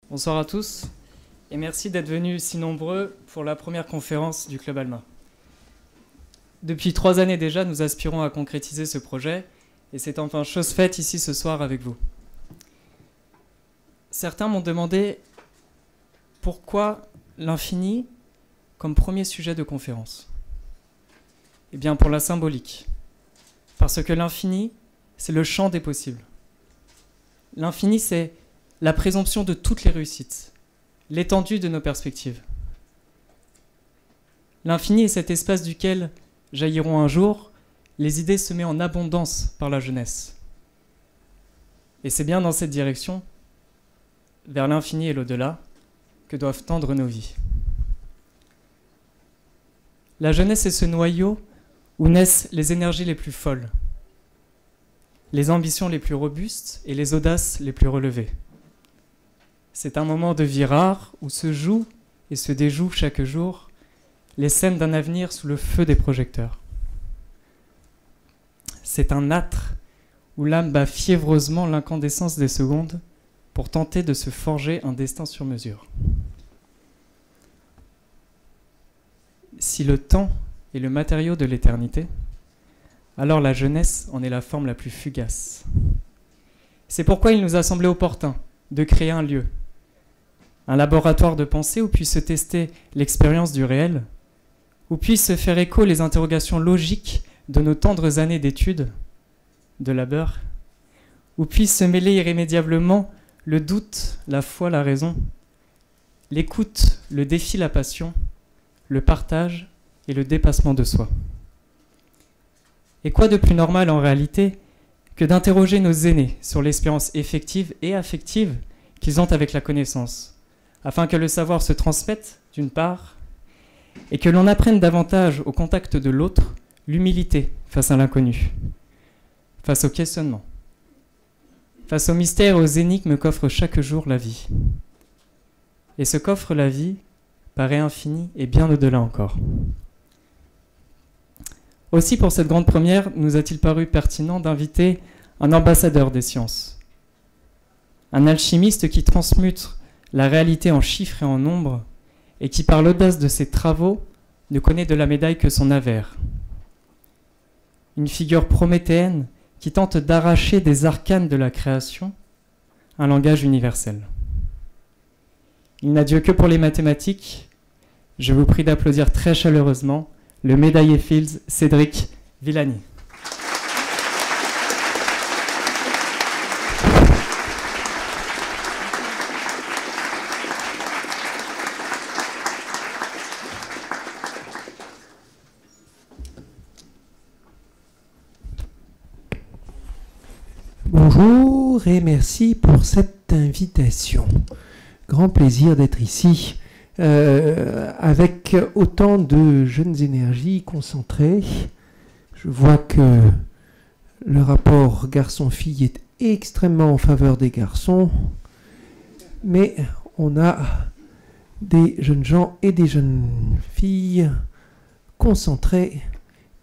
Bonsoir à tous et merci d'être venus si nombreux pour la première conférence du Club Alma. Depuis 3 années déjà, nous aspirons à concrétiser ce projet et c'est enfin chose faite ici ce soir avec vous. Certains m'ont demandé pourquoi l'infini comme premier sujet de conférence. Eh bien pour la symbolique, parce que l'infini, c'est le champ des possibles. L'infini, c'est la présomption de toutes les réussites, l'étendue de nos perspectives. L'infini est cet espace duquel jailliront un jour les idées semées en abondance par la jeunesse. Et c'est bien dans cette direction, vers l'infini et l'au-delà, que doivent tendre nos vies. La jeunesse est ce noyau où naissent les énergies les plus folles, les ambitions les plus robustes et les audaces les plus relevées. C'est un moment de vie rare où se jouent et se déjouent chaque jour les scènes d'un avenir sous le feu des projecteurs. C'est un âtre où l'âme bat fiévreusement l'incandescence des secondes pour tenter de se forger un destin sur mesure. Si le temps est le matériau de l'éternité, alors la jeunesse en est la forme la plus fugace. C'est pourquoi il nous a semblé opportun de créer un lieu, un laboratoire de pensée où puisse se tester l'expérience du réel, où puissent se faire écho les interrogations logiques de nos tendres années d'études, de labeur, où puissent se mêler irrémédiablement le doute, la foi, la raison, l'écoute, le défi, la passion, le partage et le dépassement de soi. Et quoi de plus normal en réalité que d'interroger nos aînés sur l'expérience effective et affective qu'ils ont avec la connaissance, afin que le savoir se transmette, d'une part, et que l'on apprenne davantage au contact de l'autre l'humilité face à l'inconnu, face au questionnement, face aux mystères et aux énigmes qu'offre chaque jour la vie. Et ce qu'offre la vie paraît infini et bien au-delà encore. Aussi, pour cette grande première, nous a-t-il paru pertinent d'inviter un ambassadeur des sciences, un alchimiste qui transmute la réalité en chiffres et en nombres, et qui, par l'audace de ses travaux, ne connaît de la médaille que son avers. Une figure prométhéenne qui tente d'arracher des arcanes de la création un langage universel. Il n'a Dieu que pour les mathématiques. Je vous prie d'applaudir très chaleureusement le médaillé Fields Cédric Villani. Bonjour et merci pour cette invitation. Grand plaisir d'être ici avec autant de jeunes énergies concentrées. Je vois que le rapport garçon-fille est extrêmement en faveur des garçons, mais on a des jeunes gens et des jeunes filles concentrés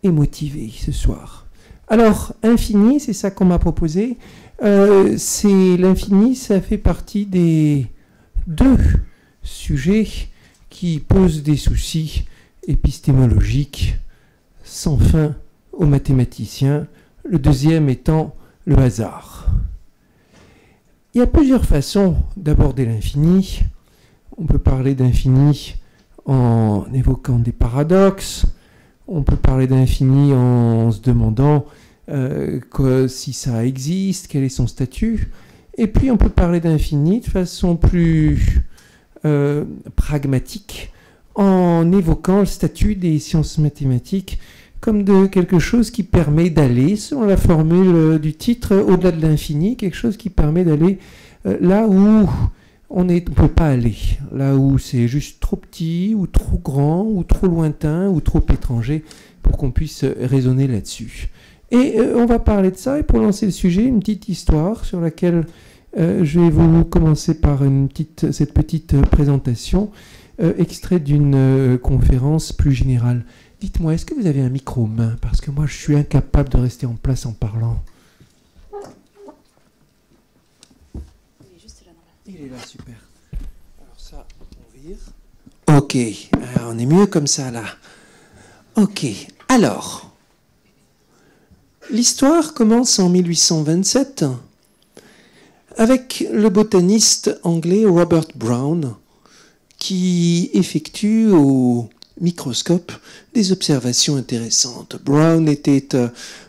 et motivés ce soir. Alors, infini, c'est ça qu'on m'a proposé. C'est l'infini, ça fait partie des 2 sujets qui posent des soucis épistémologiques sans fin aux mathématiciens, le deuxième étant le hasard. Il y a plusieurs façons d'aborder l'infini. On peut parler d'infini en évoquant des paradoxes, on peut parler d'infini en se demandant si ça existe, quel est son statut, et puis on peut parler d'infini de façon plus pragmatique en évoquant le statut des sciences mathématiques comme de quelque chose qui permet d'aller, selon la formule du titre, au-delà de l'infini, quelque chose qui permet d'aller là où on ne peut pas aller, là où c'est juste trop petit, ou trop grand, ou trop lointain, ou trop étranger, pour qu'on puisse raisonner là-dessus. Et on va parler de ça, et pour lancer le sujet, une petite histoire sur laquelle je vais vous commencer par cette petite présentation, extrait d'une conférence plus générale. Dites-moi, est-ce que vous avez un micro-main? Parce que moi, je suis incapable de rester en place en parlant. Il est juste là. Il est là, super. Alors ça, on vire. Ok, alors on est mieux comme ça, là. Ok, alors, l'histoire commence en 1827 avec le botaniste anglais Robert Brown qui effectue au microscope des observations intéressantes. Brown était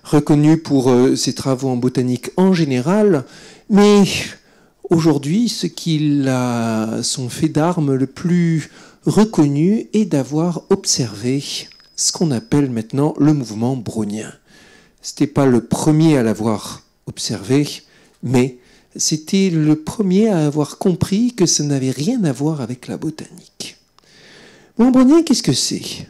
reconnu pour ses travaux en botanique en général, mais aujourd'hui, son fait d'armes le plus reconnu est d'avoir observé ce qu'on appelle maintenant le mouvement brownien. Ce n'était pas le premier à l'avoir observé, mais c'était le premier à avoir compris que ça n'avait rien à voir avec la botanique. Bon, brownien, qu'est-ce que c'est?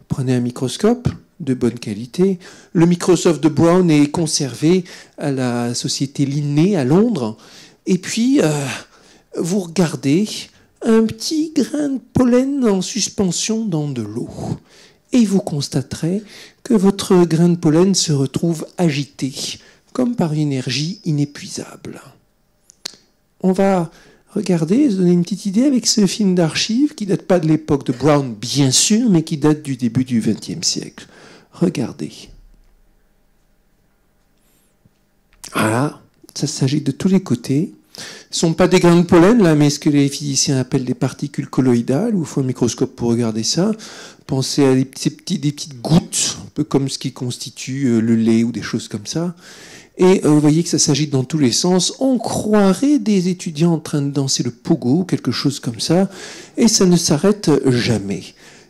Prenez un microscope de bonne qualité. Le Microsoft de Brown est conservé à la société Linné à Londres. Et puis, vous regardez un petit grain de pollen en suspension dans de l'eau. Et vous constaterez que votre grain de pollen se retrouve agité, comme par une énergie inépuisable. On va regarder, se donner une petite idée avec ce film d'archives qui ne date pas de l'époque de Brown, bien sûr, mais qui date du début du XXe siècle. Regardez. Voilà, ça s'agit de tous les côtés. Ce ne sont pas des grains de pollen, là, mais ce que les physiciens appellent des particules colloïdales. Il vous faut un microscope pour regarder ça. Pensez à des petites gouttes, un peu comme ce qui constitue le lait ou des choses comme ça. Et vous voyez que ça s'agite dans tous les sens. On croirait des étudiants en train de danser le pogo, quelque chose comme ça, et ça ne s'arrête jamais.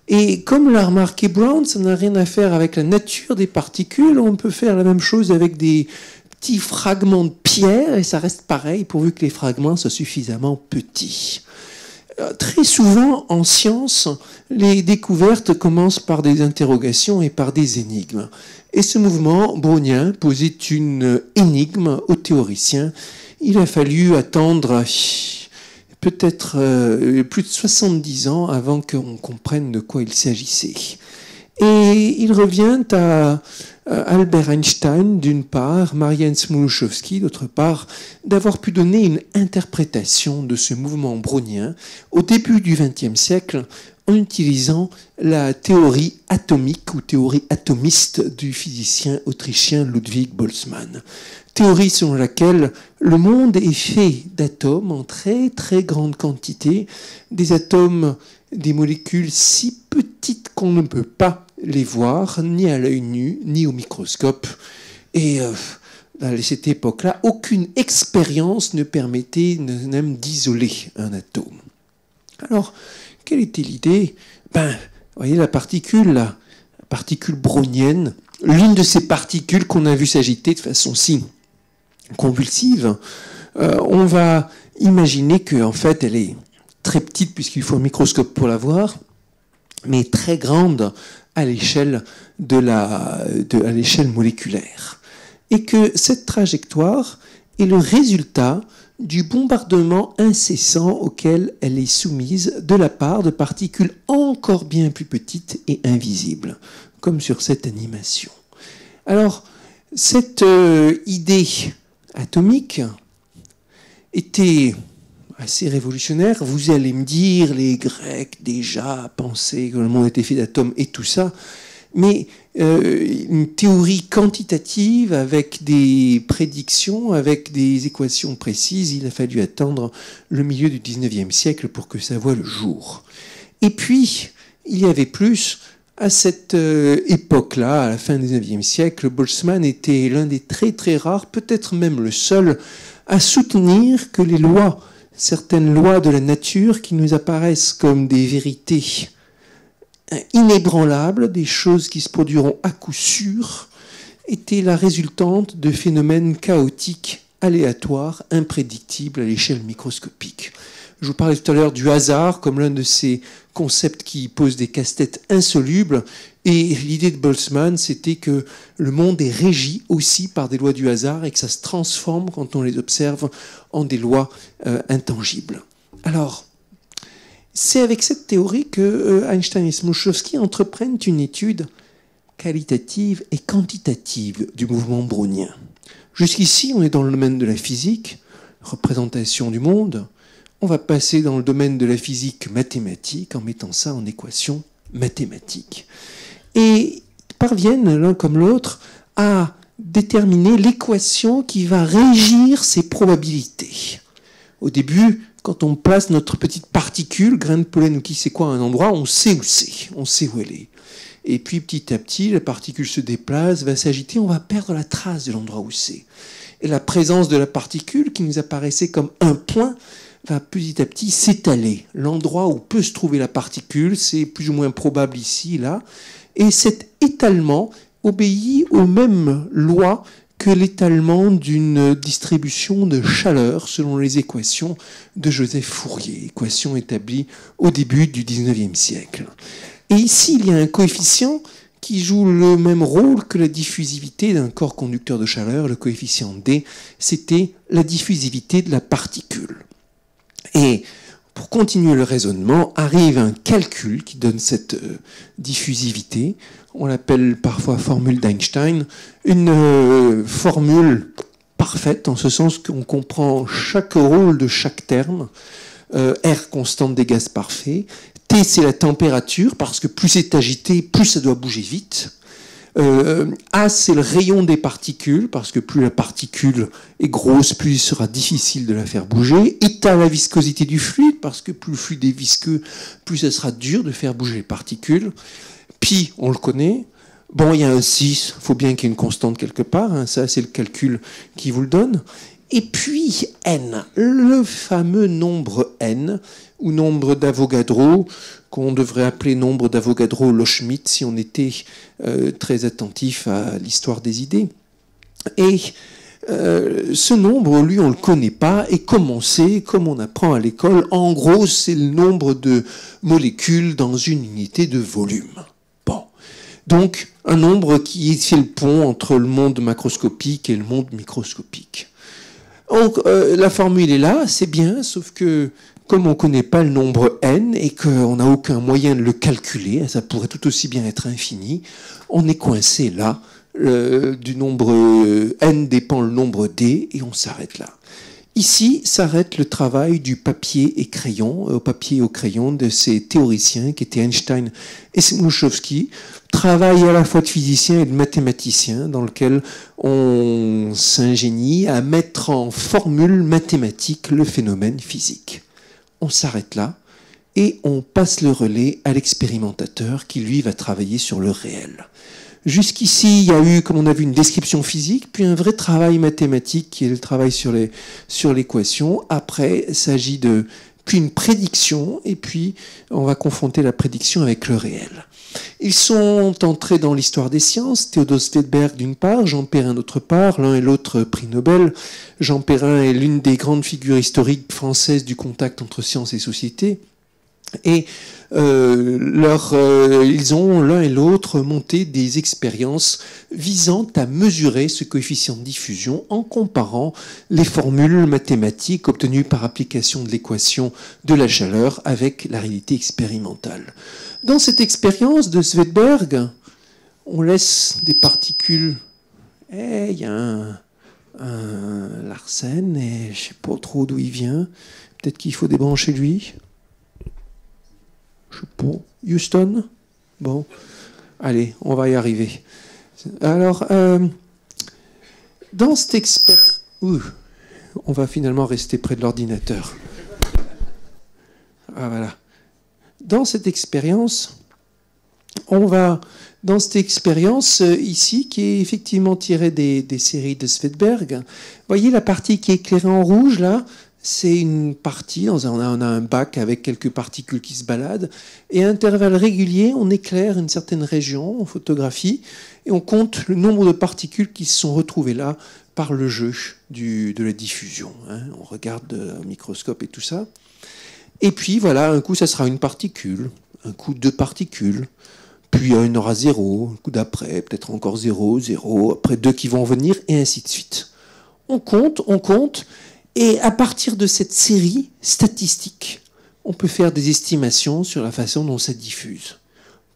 Et comme l'a remarqué Brown, ça n'a rien à faire avec la nature des particules. On peut faire la même chose avec des petits fragments de pierre, et ça reste pareil, pourvu que les fragments soient suffisamment petits. Très souvent, en science, les découvertes commencent par des interrogations et par des énigmes. Et ce mouvement brownien posait une énigme aux théoriciens. Il a fallu attendre peut-être plus de 70 ans avant qu'on comprenne de quoi il s'agissait. Et il revient à Albert Einstein, d'une part, Marianne Smoluchowski, d'autre part, d'avoir pu donner une interprétation de ce mouvement brownien au début du XXe siècle en utilisant la théorie atomique ou théorie atomiste du physicien autrichien Ludwig Boltzmann. Théorie selon laquelle le monde est fait d'atomes en très très grande quantité, des atomes, des molécules si petites qu'on ne peut pas les voir, ni à l'œil nu, ni au microscope. Et à cette époque-là, aucune expérience ne permettait même d'isoler un atome. Alors, quelle était l'idée? Vous voyez la particule brownienne, l'une de ces particules qu'on a vu s'agiter de façon si convulsive, on va imaginer qu'en fait, elle est très petite, puisqu'il faut un microscope pour la voir, mais très grande à l'échelle à l'échelle moléculaire. Et que cette trajectoire est le résultat du bombardement incessant auquel elle est soumise de la part de particules encore bien plus petites et invisibles, comme sur cette animation. Alors, cette idée atomique était assez révolutionnaire. Vous allez me dire, les Grecs déjà pensaient que le monde était fait d'atomes et tout ça, mais une théorie quantitative avec des prédictions, avec des équations précises, il a fallu attendre le milieu du XIXe siècle pour que ça voie le jour. Et puis, il y avait plus. À cette époque-là, à la fin du XIXe siècle, Boltzmann était l'un des très très rares, peut-être même le seul, à soutenir que les lois, certaines lois de la nature qui nous apparaissent comme des vérités inébranlables, des choses qui se produiront à coup sûr, étaient la résultante de phénomènes chaotiques, aléatoires, imprédictibles à l'échelle microscopique. Je vous parlais tout à l'heure du hasard comme l'un de ces concepts qui posent des casse-têtes insolubles. Et l'idée de Boltzmann, c'était que le monde est régi aussi par des lois du hasard et que ça se transforme quand on les observe en des lois intangibles. Alors, c'est avec cette théorie que Einstein et Smoluchowski entreprennent une étude qualitative et quantitative du mouvement brownien. Jusqu'ici, on est dans le domaine de la physique, représentation du monde. On va passer dans le domaine de la physique mathématique en mettant ça en équation mathématique. Et ils parviennent l'un comme l'autre à déterminer l'équation qui va régir ces probabilités. Au début, quand on place notre petite particule, grain de pollen ou qui sait quoi à un endroit, on sait où c'est, on sait où elle est. Et puis petit à petit, la particule se déplace, va s'agiter, on va perdre la trace de l'endroit où c'est. Et la présence de la particule, qui nous apparaissait comme un point, va petit à petit s'étaler. L'endroit où peut se trouver la particule, c'est plus ou moins probable ici, là. Et cet étalement obéit aux mêmes lois que l'étalement d'une distribution de chaleur selon les équations de Joseph Fourier, équations établies au début du XIXe siècle. Et ici, il y a un coefficient qui joue le même rôle que la diffusivité d'un corps conducteur de chaleur. Le coefficient D, c'était la diffusivité de la particule. Et pour continuer le raisonnement, arrive un calcul qui donne cette diffusivité. On l'appelle parfois formule d'Einstein, une formule parfaite, en ce sens qu'on comprend chaque rôle de chaque terme. R, constante des gaz parfaits. T, c'est la température, parce que plus c'est agité, plus ça doit bouger vite. A, c'est le rayon des particules, parce que plus la particule est grosse, plus il sera difficile de la faire bouger. Eta, la viscosité du fluide, parce que plus le fluide est visqueux, plus ça sera dur de faire bouger les particules. Pi, on le connaît. Bon, il y a un 6, il faut bien qu'il y ait une constante quelque part, hein, ça c'est le calcul qui vous le donne. Et puis n, le fameux nombre n, ou nombre d'Avogadro, qu'on devrait appeler nombre d'Avogadro-Loschmidt si on était très attentif à l'histoire des idées. Et ce nombre, lui, on ne le connaît pas, et comme on sait, comme on apprend à l'école, en gros, c'est le nombre de molécules dans une unité de volume. Bon. Donc, un nombre qui fait le pont entre le monde macroscopique et le monde microscopique. Donc, la formule est là, c'est bien, sauf que comme on ne connaît pas le nombre n et qu'on n'a aucun moyen de le calculer, ça pourrait tout aussi bien être infini, on est coincé là. Du nombre n dépend le nombre d et on s'arrête là. Ici s'arrête le travail du papier et crayon, au papier et au crayon de ces théoriciens qui étaient Einstein et Smoluchowski, travail à la fois de physicien et de mathématicien dans lequel on s'ingénie à mettre en formule mathématique le phénomène physique. On s'arrête là et on passe le relais à l'expérimentateur qui lui va travailler sur le réel. Jusqu'ici, il y a eu, comme on a vu, une description physique, puis un vrai travail mathématique qui est le travail sur l'équation. Après, il s'agit de puis une prédiction, et puis on va confronter la prédiction avec le réel. Ils sont entrés dans l'histoire des sciences, Théodore Svedberg d'une part, Jean Perrin d'autre part, l'un et l'autre prix Nobel. Jean Perrin est l'une des grandes figures historiques françaises du contact entre science et société. Et ils ont l'un et l'autre monté des expériences visant à mesurer ce coefficient de diffusion en comparant les formules mathématiques obtenues par application de l'équation de la chaleur avec la réalité expérimentale. Dans cette expérience de Svedberg, on laisse des particules. Il y a un Larsen et je ne sais pas trop d'où il vient. Peut-être qu'il faut débrancher lui. Je sais pas. Houston? Bon. Allez, on va y arriver. Alors, dans cette expérience... on va finalement rester près de l'ordinateur. Ah, voilà. Dans cette expérience, ici, qui est effectivement tirée des séries de Svedberg, voyez la partie qui est éclairée en rouge, là? C'est une partie, on a un bac avec quelques particules qui se baladent, et à intervalles réguliers, on éclaire une certaine région, on photographie, et on compte le nombre de particules qui se sont retrouvées là par le jeu de la diffusion. On regarde au microscope et tout ça. Et puis voilà, un coup ça sera une particule, un coup deux particules, puis il y en aura 0, un coup d'après, peut-être encore 0, 0, après 2 qui vont venir, et ainsi de suite. On compte, et à partir de cette série statistique, on peut faire des estimations sur la façon dont ça diffuse.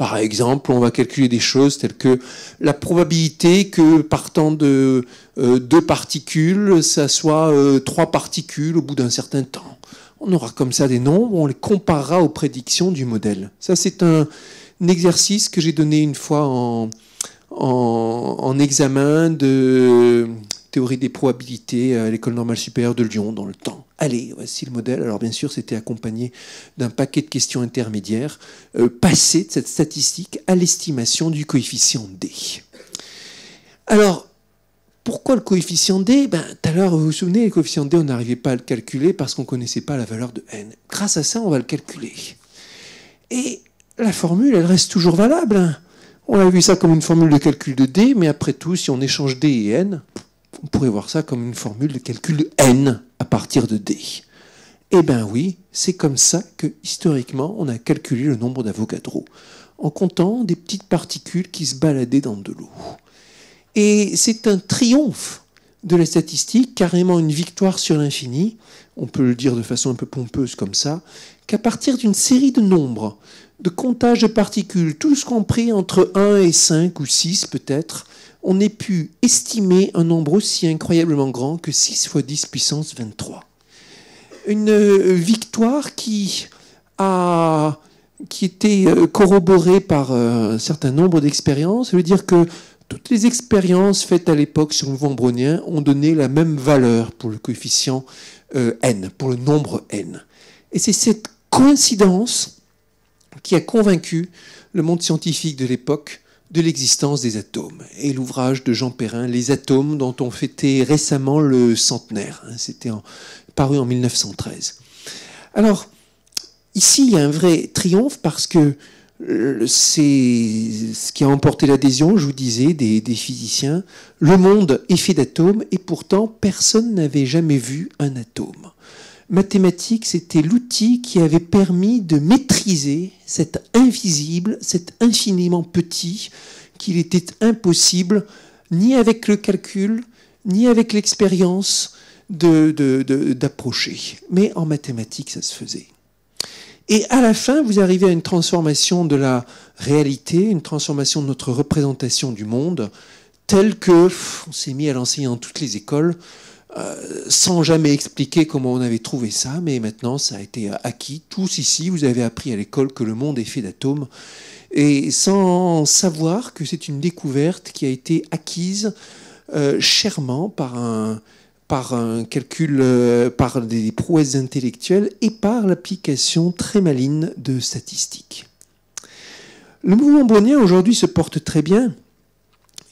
Par exemple, on va calculer des choses telles que la probabilité que partant de 2 particules, ça soit 3 particules au bout d'un certain temps. On aura comme ça des nombres, on les comparera aux prédictions du modèle. Ça, c'est un exercice que j'ai donné une fois en examen de théorie des probabilités à l'École normale supérieure de Lyon dans le temps. Allez, voici le modèle. Alors bien sûr, c'était accompagné d'un paquet de questions intermédiaires, passées de cette statistique à l'estimation du coefficient D. Alors, pourquoi le coefficient D? Tout à l'heure, vous vous souvenez, le coefficient D, on n'arrivait pas à le calculer parce qu'on ne connaissait pas la valeur de n. Grâce à ça, on va le calculer. Et la formule, elle reste toujours valable. On a vu ça comme une formule de calcul de D, mais après tout, si on échange D et n, on pourrait voir ça comme une formule de calcul de n à partir de D. Eh bien oui, c'est comme ça que, historiquement, on a calculé le nombre d'Avogadro, en comptant des petites particules qui se baladaient dans de l'eau. Et c'est un triomphe de la statistique, carrément une victoire sur l'infini, on peut le dire de façon un peu pompeuse comme ça, qu'à partir d'une série de nombres, de comptage de particules, tous compris entre 1 et 5 ou 6 peut-être, on ait pu estimer un nombre aussi incroyablement grand que 6 fois 10 puissance 23. Une victoire qui était corroborée par un certain nombre d'expériences. Ça veut dire que toutes les expériences faites à l'époque sur le mouvement brownien ont donné la même valeur pour le coefficient n, pour le nombre n. Et c'est cette coïncidence qui a convaincu le monde scientifique de l'époque de l'existence des atomes. Et l'ouvrage de Jean Perrin, Les atomes, dont on fêtait récemment le centenaire. C'était paru en 1913. Alors, ici, il y a un vrai triomphe parce que c'est ce qui a emporté l'adhésion, je vous disais, des physiciens. Le monde est fait d'atomes et pourtant, personne n'avait jamais vu un atome. Mathématiques, c'était l'outil qui avait permis de maîtriser cet invisible, cet infiniment petit, qu'il était impossible, ni avec le calcul, ni avec l'expérience, d'approcher. Mais en mathématiques, ça se faisait. Et à la fin, vous arrivez à une transformation de la réalité, une transformation de notre représentation du monde, telle que on s'est mis à l'enseigner dans toutes les écoles, sans jamais expliquer comment on avait trouvé ça, mais maintenant ça a été acquis. Tous ici, vous avez appris à l'école que le monde est fait d'atomes, et sans savoir que c'est une découverte qui a été acquise chèrement par un calcul, par des prouesses intellectuelles et par l'application très maligne de statistiques. Le mouvement brownien aujourd'hui se porte très bien.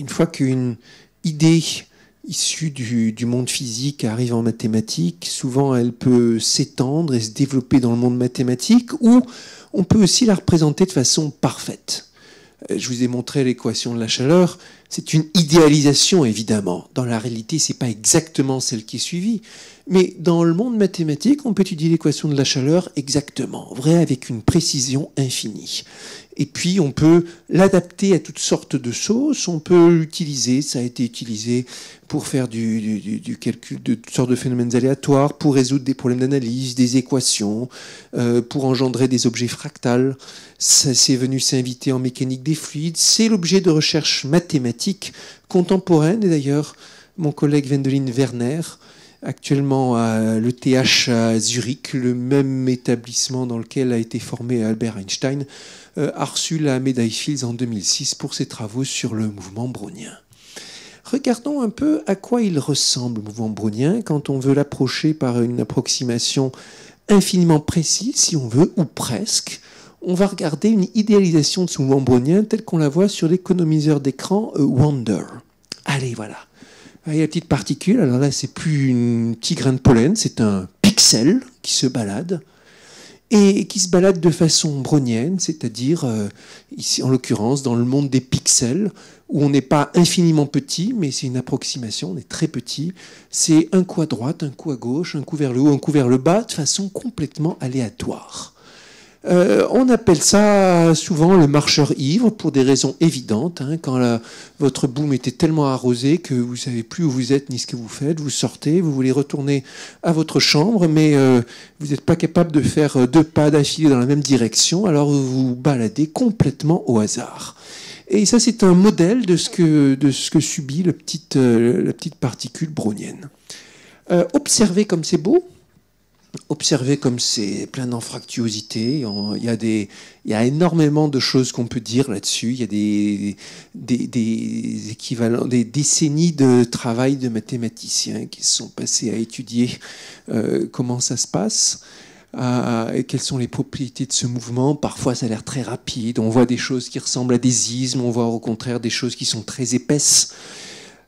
Une fois qu'une idée issue du monde physique arrive en mathématiques, souvent elle peut s'étendre et se développer dans le monde mathématique, ou on peut aussi la représenter de façon parfaite. Je vous ai montré l'équation de la chaleur, c'est une idéalisation évidemment. Dans la réalité, ce n'est pas exactement celle qui est suivie, mais dans le monde mathématique, on peut étudier l'équation de la chaleur exactement, vrai, avec une précision infinie. Et puis, on peut l'adapter à toutes sortes de choses. On peut l'utiliser, ça a été utilisé pour faire du calcul de toutes sortes de phénomènes aléatoires, pour résoudre des problèmes d'analyse, des équations, pour engendrer des objets fractals. Ça c'est venu s'inviter en mécanique des fluides. C'est l'objet de recherche mathématique contemporaine. Et d'ailleurs, mon collègue Wendelin Werner, actuellement à l'ETH à Zurich, le même établissement dans lequel a été formé Albert Einstein, a reçu la médaille Fields en 2006 pour ses travaux sur le mouvement brownien. Regardons un peu à quoi il ressemble, le mouvement brownien, quand on veut l'approcher par une approximation infiniment précise, si on veut, ou presque. On va regarder une idéalisation de ce mouvement brownien tel qu'on la voit sur l'économiseur d'écran Wonder. Allez, voilà. Il y a la petite particule, alors là, c'est plus un petit grain de pollen, c'est un pixel qui se balade, et qui se balade de façon brownienne, c'est-à-dire, ici en l'occurrence, dans le monde des pixels, où on n'est pas infiniment petit, mais c'est une approximation, on est très petit. C'est un coup à droite, un coup à gauche, un coup vers le haut, un coup vers le bas, de façon complètement aléatoire. On appelle ça souvent le marcheur ivre pour des raisons évidentes. Quand votre boum était tellement arrosé que vous ne savez plus où vous êtes ni ce que vous faites, vous sortez, vous voulez retourner à votre chambre, mais vous n'êtes pas capable de faire 2 pas d'affilée dans la même direction, alors vous vous baladez complètement au hasard. Et ça, c'est un modèle de ce que subit la petite particule brownienne. Observez comme c'est beau. Observez comme c'est plein d'anfractuosité. Il y a énormément de choses qu'on peut dire là-dessus. Il y a des équivalents, des décennies de travail de mathématiciens qui se sont passés à étudier comment ça se passe. Et quelles sont les propriétés de ce mouvement. Parfois, ça a l'air très rapide. On voit des choses qui ressemblent à des ismes. On voit au contraire des choses qui sont très épaisses.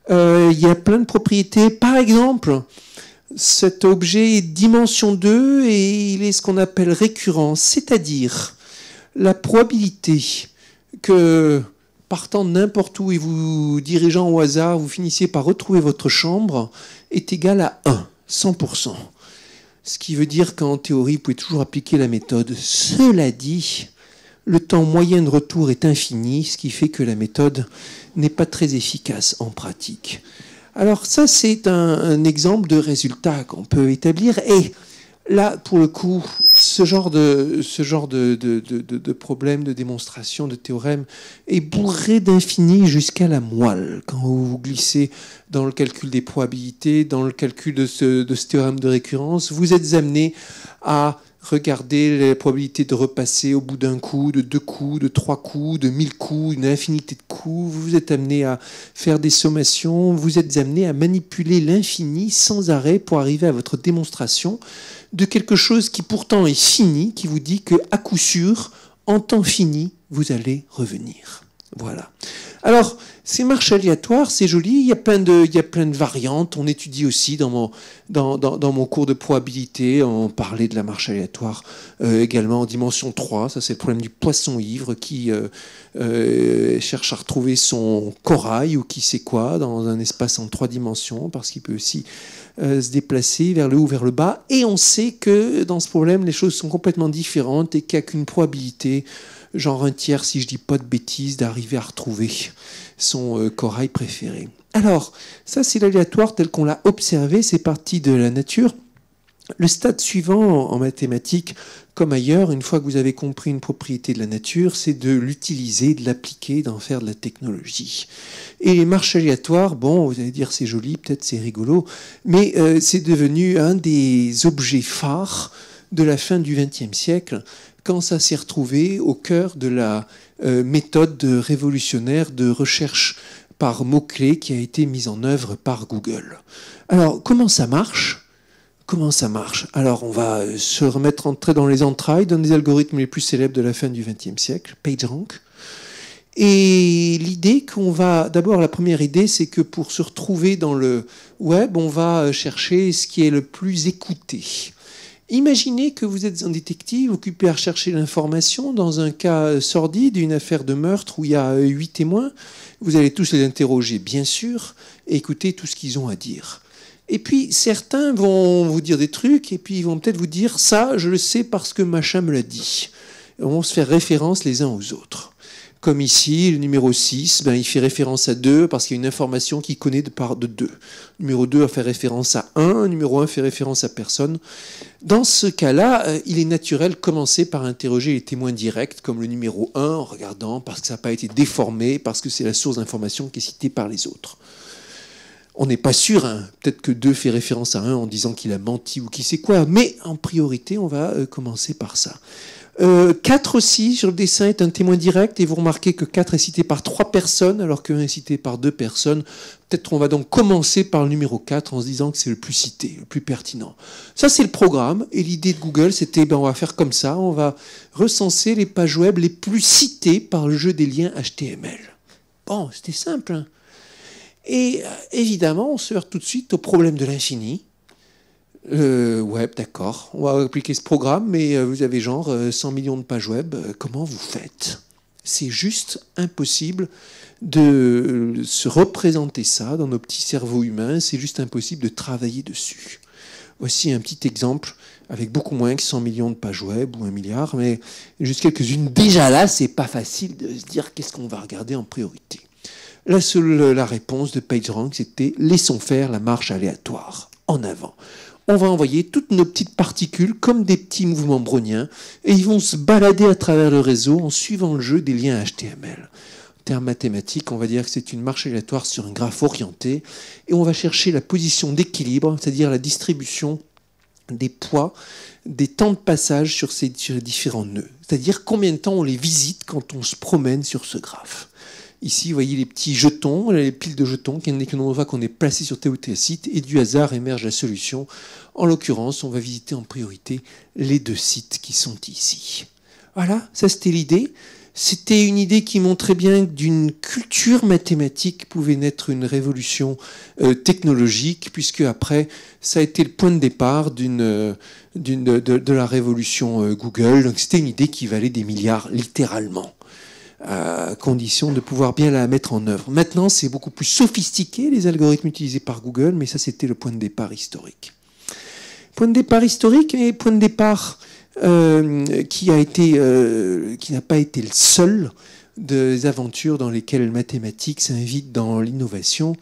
Il y a plein de propriétés. Par exemple, cet objet est dimension 2 et il est ce qu'on appelle récurrent, c'est-à-dire la probabilité que, partant de n'importe où et vous dirigeant au hasard, vous finissiez par retrouver votre chambre, est égale à 1, 100%. Ce qui veut dire qu'en théorie, vous pouvez toujours appliquer la méthode. Cela dit, le temps moyen de retour est infini, ce qui fait que la méthode n'est pas très efficace en pratique. Alors ça, c'est un exemple de résultat qu'on peut établir. Et là, pour le coup, ce genre de problème, de démonstration, de théorème est bourré d'infini jusqu'à la moelle. Quand vous glissez dans le calcul des probabilités, dans le calcul de ce théorème de récurrence, vous êtes amené à regarder les probabilités de repasser au bout d'un coup, de 2 coups, de 3 coups, de 1000 coups, une infinité de coups. Vous êtes amené à faire des sommations, vous êtes amené à manipuler l'infini sans arrêt pour arriver à votre démonstration de quelque chose qui pourtant est fini, qui vous dit qu'à coup sûr, en temps fini, vous allez revenir. Voilà. Alors, ces marches aléatoires, c'est joli, il y a plein de variantes. On étudie aussi dans mon cours de probabilité, on parlait de la marche aléatoire également en dimension 3. Ça, c'est le problème du poisson ivre qui cherche à retrouver son corail ou qui sait quoi dans un espace en 3 dimensions, parce qu'il peut aussi se déplacer vers le haut ou vers le bas. Et on sait que dans ce problème, les choses sont complètement différentes et qu'il n'y a qu'une probabilité, genre 1/3, si je dis pas de bêtises, d'arriver à retrouver son corail préféré. Alors, ça c'est l'aléatoire tel qu'on l'a observé, c'est parti de la nature. Le stade suivant en mathématiques, comme ailleurs, une fois que vous avez compris une propriété de la nature, c'est de l'utiliser, de l'appliquer, d'en faire de la technologie. Et les marches aléatoires, bon, vous allez dire c'est joli, peut-être c'est rigolo, mais c'est devenu un des objets phares de la fin du XXe siècle, quand ça s'est retrouvé au cœur de la méthode révolutionnaire de recherche par mots-clés qui a été mise en œuvre par Google. Alors, comment ça marche ? Alors, on va se entrer dans les entrailles d'un des algorithmes les plus célèbres de la fin du XXe siècle, PageRank. Et l'idée d'abord, la première idée, c'est que pour se retrouver dans le web, on va chercher ce qui est le plus écouté. Imaginez que vous êtes un détective occupé à rechercher l'information dans un cas sordide, une affaire de meurtre où il y a 8 témoins. Vous allez tous les interroger, bien sûr, et écouter tout ce qu'ils ont à dire. Et puis, certains vont vous dire des trucs, et puis ils vont peut-être vous dire « ça, je le sais parce que machin me l'a dit ». On va se faire référence les uns aux autres. Comme ici, le numéro 6, il fait référence à 2 parce qu'il y a une information qu'il connaît de part de 2. Le numéro 2 fait référence à 1, le numéro 1 fait référence à personne. Dans ce cas-là, il est naturel de commencer par interroger les témoins directs, comme le numéro 1, en regardant parce que ça n'a pas été déformé, parce que c'est la source d'information qui est citée par les autres. On n'est pas sûr, peut-être que 2 fait référence à 1 en disant qu'il a menti ou qui sait quoi, mais en priorité, on va commencer par ça. 4 aussi, sur le dessin, est un témoin direct, et vous remarquez que 4 est cité par 3 personnes, alors que 1 est cité par 2 personnes. Peut-être on va donc commencer par le numéro 4 en se disant que c'est le plus cité, le plus pertinent. Ça, c'est le programme, et l'idée de Google, c'était, on va faire comme ça, on va recenser les pages web les plus citées par le jeu des liens HTML. Bon, c'était simple. Et évidemment, on se heurte tout de suite au problème de l'infini. Web, d'accord, on va appliquer ce programme, mais vous avez genre 100 millions de pages web, comment vous faites ? C'est juste impossible de se représenter ça dans nos petits cerveaux humains, c'est juste impossible de travailler dessus. Voici un petit exemple avec beaucoup moins que 100 millions de pages web ou 1 milliard, mais juste quelques-unes. Déjà là, c'est pas facile de se dire qu'est-ce qu'on va regarder en priorité. La réponse de PageRank, c'était « Laissons faire la marche aléatoire, en avant ». On va envoyer toutes nos petites particules comme des petits mouvements browniens et ils vont se balader à travers le réseau en suivant le jeu des liens HTML. En termes mathématiques, on va dire que c'est une marche aléatoire sur un graphe orienté et on va chercher la position d'équilibre, c'est-à-dire la distribution des poids, des temps de passage sur les différents nœuds. C'est-à-dire combien de temps on les visite quand on se promène sur ce graphe. Ici, vous voyez les petits jetons, les piles de jetons qu'on est placés sur tel ou tel site, et du hasard émerge la solution. En l'occurrence, on va visiter en priorité les 2 sites qui sont ici. Voilà, ça c'était l'idée. C'était une idée qui montrait bien que d'une culture mathématique pouvait naître une révolution technologique, puisque après, ça a été le point de départ de la révolution Google. Donc c'était une idée qui valait des milliards, littéralement, à condition de pouvoir bien la mettre en œuvre. Maintenant, c'est beaucoup plus sophistiqué, les algorithmes utilisés par Google, mais ça, c'était le point de départ historique. Point de départ historique et point de départ qui n'a pas été le seul des aventures dans lesquelles le mathématique s'invite dans l'innovation.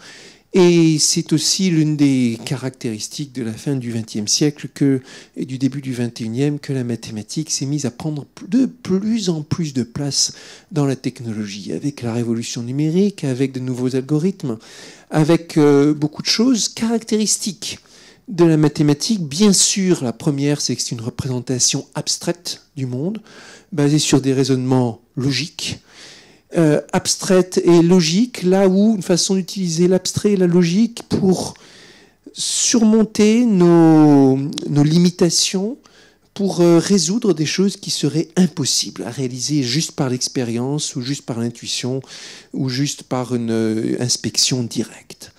Et c'est aussi l'une des caractéristiques de la fin du XXe siècle et du début du XXIe que la mathématique s'est mise à prendre de plus en plus de place dans la technologie, avec la révolution numérique, avec de nouveaux algorithmes, avec beaucoup de choses caractéristiques de la mathématique. Bien sûr, la première, c'est que c'est une représentation abstraite du monde, basée sur des raisonnements logiques. Abstraite et logique, là où une façon d'utiliser l'abstrait et la logique pour surmonter nos limitations, pour résoudre des choses qui seraient impossibles à réaliser juste par l'expérience ou juste par l'intuition ou juste par une inspection directe.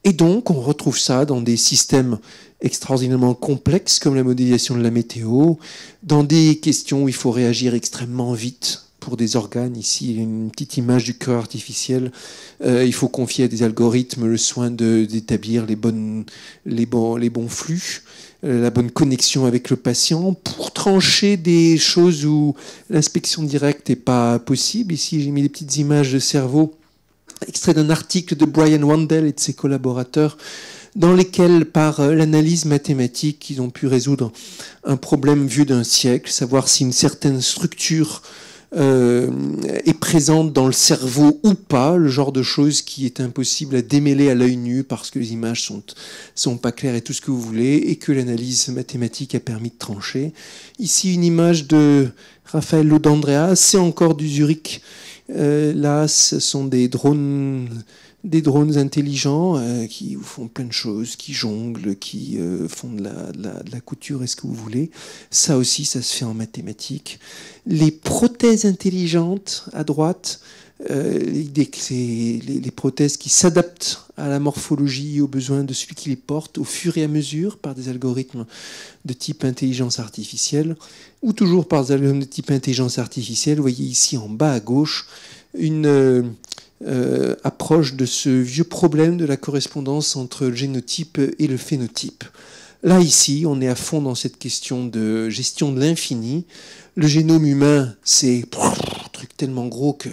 Et donc, on retrouve ça dans des systèmes extraordinairement complexes comme la modélisation de la météo, dans des questions où il faut réagir extrêmement vite pour des organes. Ici, une petite image du cœur artificiel. Il faut confier à des algorithmes le soin d'établir les bons flux, la bonne connexion avec le patient pour trancher des choses où l'inspection directe n'est pas possible. Ici, j'ai mis des petites images de cerveau extrait d'un article de Brian Wandel et de ses collaborateurs dans lesquels, par l'analyse mathématique, ils ont pu résoudre un problème vieux d'un siècle, savoir si une certaine structure est présente dans le cerveau ou pas, le genre de choses qui est impossible à démêler à l'œil nu parce que les images sont pas claires et tout ce que vous voulez, et que l'analyse mathématique a permis de trancher. Ici, une image de Raphaël Lodandrea, c'est encore du Zurich. Là, ce sont des drones intelligents qui font plein de choses, qui jonglent, qui font de la couture et ce que vous voulez. Ça aussi, ça se fait en mathématiques. Les prothèses intelligentes à droite, l'idée que c'est les prothèses qui s'adaptent à la morphologie et aux besoins de celui qui les porte au fur et à mesure par des algorithmes de type intelligence artificielle, ou toujours par des algorithmes de type intelligence artificielle. Vous voyez ici en bas à gauche une approche de ce vieux problème de la correspondance entre le génotype et le phénotype. Là, ici, on est à fond dans cette question de gestion de l'infini. Le génome humain, c'est un truc tellement gros que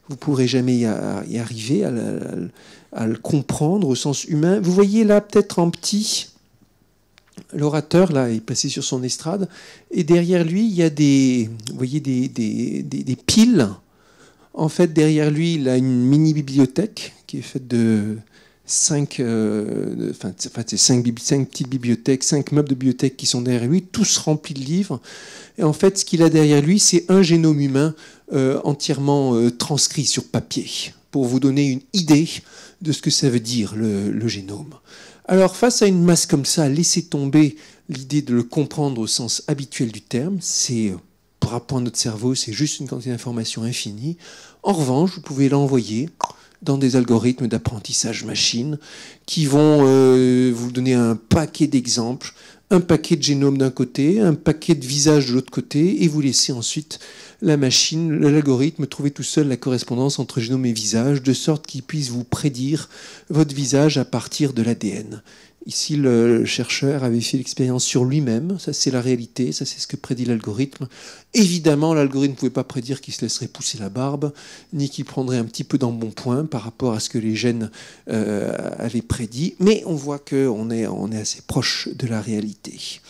vous ne pourrez jamais y arriver à le comprendre au sens humain. Vous voyez là, peut-être en petit, l'orateur, là, est passé sur son estrade, et derrière lui, il y a des piles. En fait, derrière lui, il a une mini-bibliothèque qui est faite de 5 petites bibliothèques, 5 meubles de bibliothèque qui sont derrière lui, tous remplis de livres. Et en fait, ce qu'il a derrière lui, c'est un génome humain entièrement transcrit sur papier, pour vous donner une idée de ce que ça veut dire, le génome. Alors, face à une masse comme ça, laissez tomber l'idée de le comprendre au sens habituel du terme. C'est, par rapport à notre cerveau, c'est juste une quantité d'informations infinie. En revanche, vous pouvez l'envoyer dans des algorithmes d'apprentissage machine qui vont vous donner un paquet d'exemples, un paquet de génomes d'un côté, un paquet de visages de l'autre côté, et vous laisser ensuite la machine, l'algorithme, trouver tout seul la correspondance entre génome et visage, de sorte qu'il puisse vous prédire votre visage à partir de l'ADN. Ici, le chercheur avait fait l'expérience sur lui-même. Ça, c'est la réalité. Ça, c'est ce que prédit l'algorithme. Évidemment, l'algorithme ne pouvait pas prédire qu'il se laisserait pousser la barbe, ni qu'il prendrait un petit peu d'embonpoint par rapport à ce que les gènes avaient prédit. Mais on voit qu'on est assez proche de la réalité.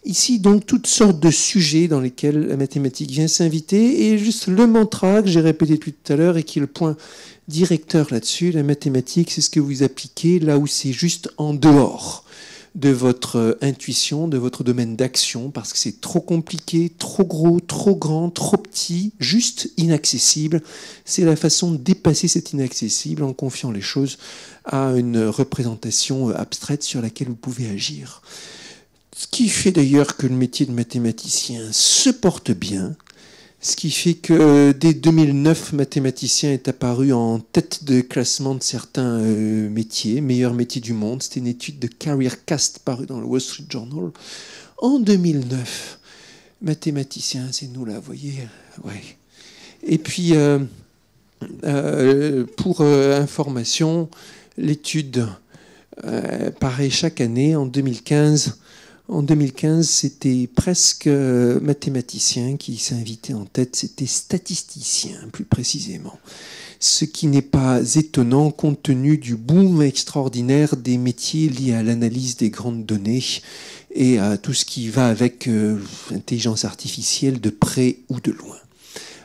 Ici, donc, toutes sortes de sujets dans lesquels la mathématique vient s'inviter. Et juste le mantra que j'ai répété tout à l'heure et qui est le point directeur là-dessus, la mathématique, c'est ce que vous appliquez là où c'est juste en dehors de votre intuition, de votre domaine d'action, parce que c'est trop compliqué, trop gros, trop grand, trop petit, juste inaccessible. C'est la façon de dépasser cet inaccessible en confiant les choses à une représentation abstraite sur laquelle vous pouvez agir. Ce qui fait d'ailleurs que le métier de mathématicien se porte bien, ce qui fait que dès 2009, mathématicien est apparu en tête de classement de certains métiers, meilleurs métiers du monde. C'était une étude de CareerCast parue dans le Wall Street Journal. En 2009, mathématicien, c'est nous là, vous voyez. Ouais. Et puis, pour information, l'étude paraît chaque année. En 2015, c'était presque mathématicien qui s'invitait en tête, c'était statisticien plus précisément. Ce qui n'est pas étonnant compte tenu du boom extraordinaire des métiers liés à l'analyse des grandes données et à tout ce qui va avec l'intelligence artificielle de près ou de loin.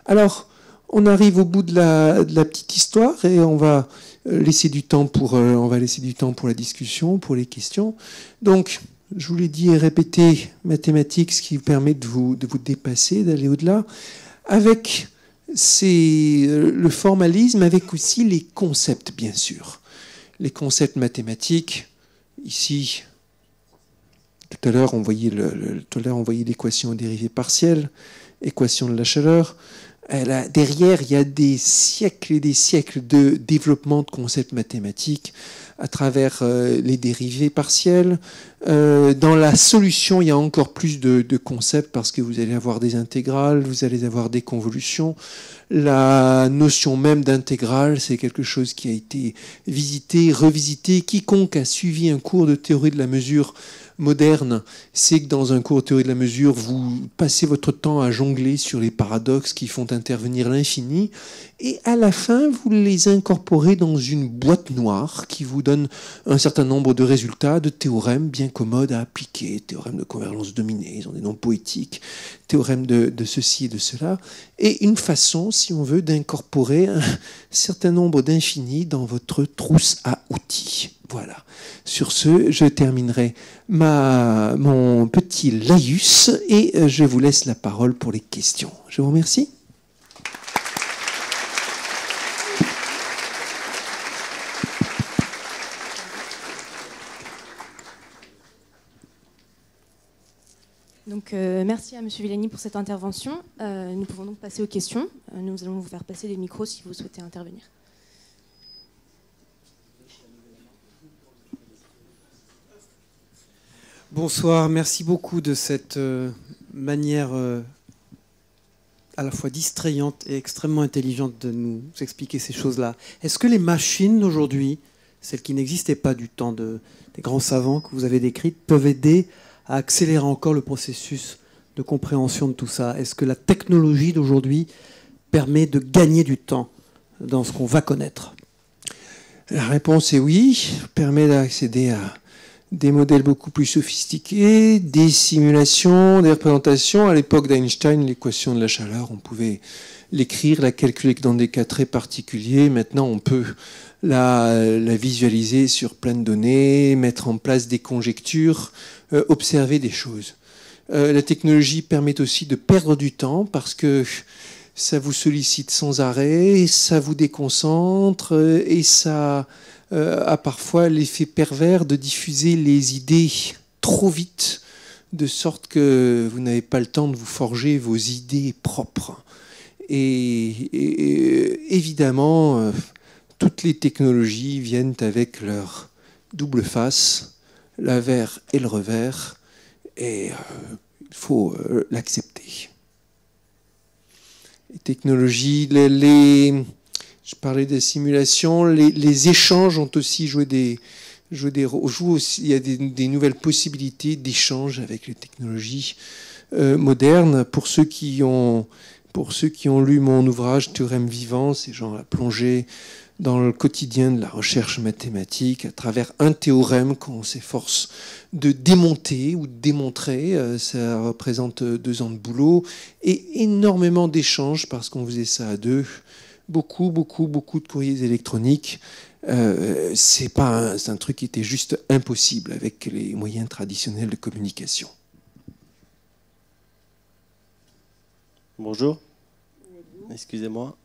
Alors, on arrive au bout de la petite histoire et on va laisser du temps pour la discussion, pour les questions. Donc, je vous l'ai dit et répété, mathématiques, ce qui vous permet de vous dépasser, d'aller au-delà, avec le formalisme, avec aussi les concepts, bien sûr. Les concepts mathématiques, ici, tout à l'heure, on voyait l'équation aux dérivées partielles, équation de la chaleur. Derrière, il y a des siècles et des siècles de développement de concepts mathématiques à travers les dérivées partielles. Dans la solution, il y a encore plus de concepts parce que vous allez avoir des intégrales, vous allez avoir des convolutions. La notion même d'intégrale, c'est quelque chose qui a été visité, revisité. Quiconque a suivi un cours de théorie de la mesure moderne, c'est que dans un cours de théorie de la mesure, vous passez votre temps à jongler sur les paradoxes qui font intervenir l'infini, et à la fin, vous les incorporez dans une boîte noire qui vous donne un certain nombre de résultats, de théorèmes bien commodes à appliquer, théorème de convergence dominée, ils ont des noms poétiques, théorème de ceci et de cela, et une façon, si on veut, d'incorporer un certain nombre d'infinis dans votre trousse à outils. Voilà. Sur ce, je terminerai mon petit laïus et je vous laisse la parole pour les questions. Je vous remercie. Donc, merci à M. Villani pour cette intervention. Nous pouvons donc passer aux questions. Nous allons vous faire passer les micros si vous souhaitez intervenir. Bonsoir, merci beaucoup de cette manière à la fois distrayante et extrêmement intelligente de nous expliquer ces choses-là. Est-ce que les machines aujourd'hui, celles qui n'existaient pas du temps des grands savants que vous avez décrites, peuvent aider à accélérer encore le processus de compréhension de tout ça? Est-ce que la technologie d'aujourd'hui permet de gagner du temps dans ce qu'on va connaître? La réponse est oui, permet d'accéder à des modèles beaucoup plus sophistiqués, des simulations, des représentations. À l'époque d'Einstein, l'équation de la chaleur, on pouvait l'écrire, la calculer dans des cas très particuliers. Maintenant, on peut la visualiser sur plein de données, mettre en place des conjectures, observer des choses. La technologie permet aussi de perdre du temps parce que ça vous sollicite sans arrêt, ça vous déconcentre et ça a parfois l'effet pervers de diffuser les idées trop vite, de sorte que vous n'avez pas le temps de vous forger vos idées propres. Et évidemment, toutes les technologies viennent avec leur double face, l'avers et le revers, et il faut l'accepter. technologies. Je parlais des simulations. Les échanges ont aussi joué il y a des nouvelles possibilités d'échange avec les technologies modernes. Pour ceux qui ont lu mon ouvrage Théorème vivant, c'est genre la plongée dans le quotidien de la recherche mathématique à travers un théorème qu'on s'efforce de démonter ou de démontrer. Ça représente 2 ans de boulot et énormément d'échanges parce qu'on faisait ça à 2. Beaucoup de courriers électroniques. C'est un truc qui était juste impossible avec les moyens traditionnels de communication. Bonjour. Excusez-moi.